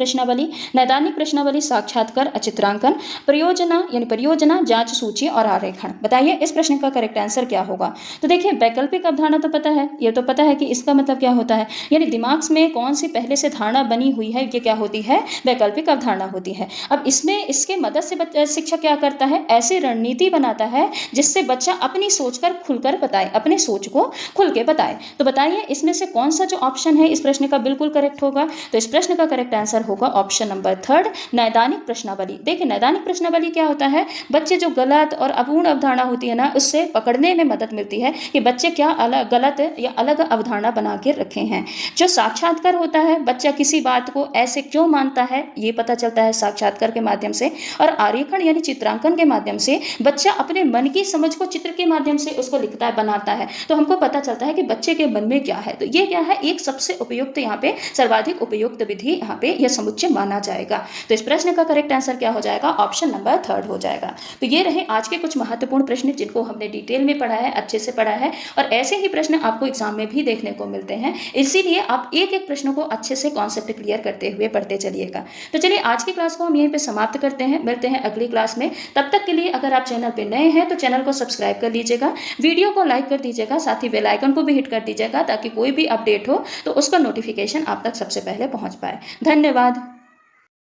प्रश्नावली, साक्षात्कार, चित्रांकन, परियोजना, जांच सूची और आरेखन। बताइए इस प्रश्न का करेक्ट आंसर क्या होगा? तो देखिए वैकल्पिक अवधारणा तो पता है, ये तो पता है कि इसका मतलब क्या होता है, यानी दिमाग में कौन सी पहले से धारणा बनी हुई है, ये क्या होती है? वैकल्पिक अवधारणा होती है। अब इसमें इसके मदद से शिक्षक क्या करता है? ऐसी रणनीति बनाता है जिससे बच्चा अपनी सोच कर खुलकर बताए, अपने सोच को खुल के बताए। तो बताइए इसमें से कौन सा जो ऑप्शन है इस प्रश्न का बिल्कुल करेक्ट होगा? तो इस प्रश्न का करेक्ट आंसर होगा ऑप्शन नंबर थर्ड, नैदानिक प्रश्नावली। देखिए नैदानिक प्रश्नावली क्या होता है? बच्चे जो गलत और अपूर्ण अवधारणा होती है ना, उससे पकड़ने में मदद मिलती है कि बच्चे क्या अलग गलत या अलग अवधारणा बना के रखे हैं। जो साक्षात्कार होता है, बच्चा किसी बात को ऐसे क्यों मानता है, ये पता चलता है साक्षात्कार के माध्यम से। और आरेखन यानी चित्रांकन के माध्यम से बच्चा अपने मन की समझ को चित्र के माध्यम से उसको लिखता है, बनाता है, तो हमको पता चलता है कि बच्चे के मन में क्या है। तो ये क्या है? एक सबसे उपयुक्त, यहाँ पे सर्वाधिक उपयुक्त विधि यहाँ पे यह समुच्चय माना जाएगा। तो इस प्रश्न का करेक्ट आंसर क्या हो जाएगा? ऑप्शन नंबर थर्ड हो जाएगा। तो ये रहे आज के कुछ महत्वपूर्ण प्रश्न जिनको हमने डिटेल में पढ़ा है, अच्छे से पढ़ा है, और ऐसे ही प्रश्न आपको एग्जाम में भी देखने को मिलते हैं। इसीलिए आप एक एक प्रश्न को अच्छे से कॉन्सेप्ट क्लियर करते हुए पढ़ते चलिएगा। तो चलिए आज की क्लास को हम यहीं पे समाप्त करते हैं, मिलते हैं अगली क्लास में। तब तक के लिए अगर आप चैनल पे नए हैं तो चैनल को सब्सक्राइब कर लीजिएगा, वीडियो को लाइक कर दीजिएगा, साथ ही बेल आइकन को भी हिट कर दीजिएगा ताकि कोई भी अपडेट हो तो उसका नोटिफिकेशन आप तक सबसे पहले पहुंच पाए। धन्यवाद।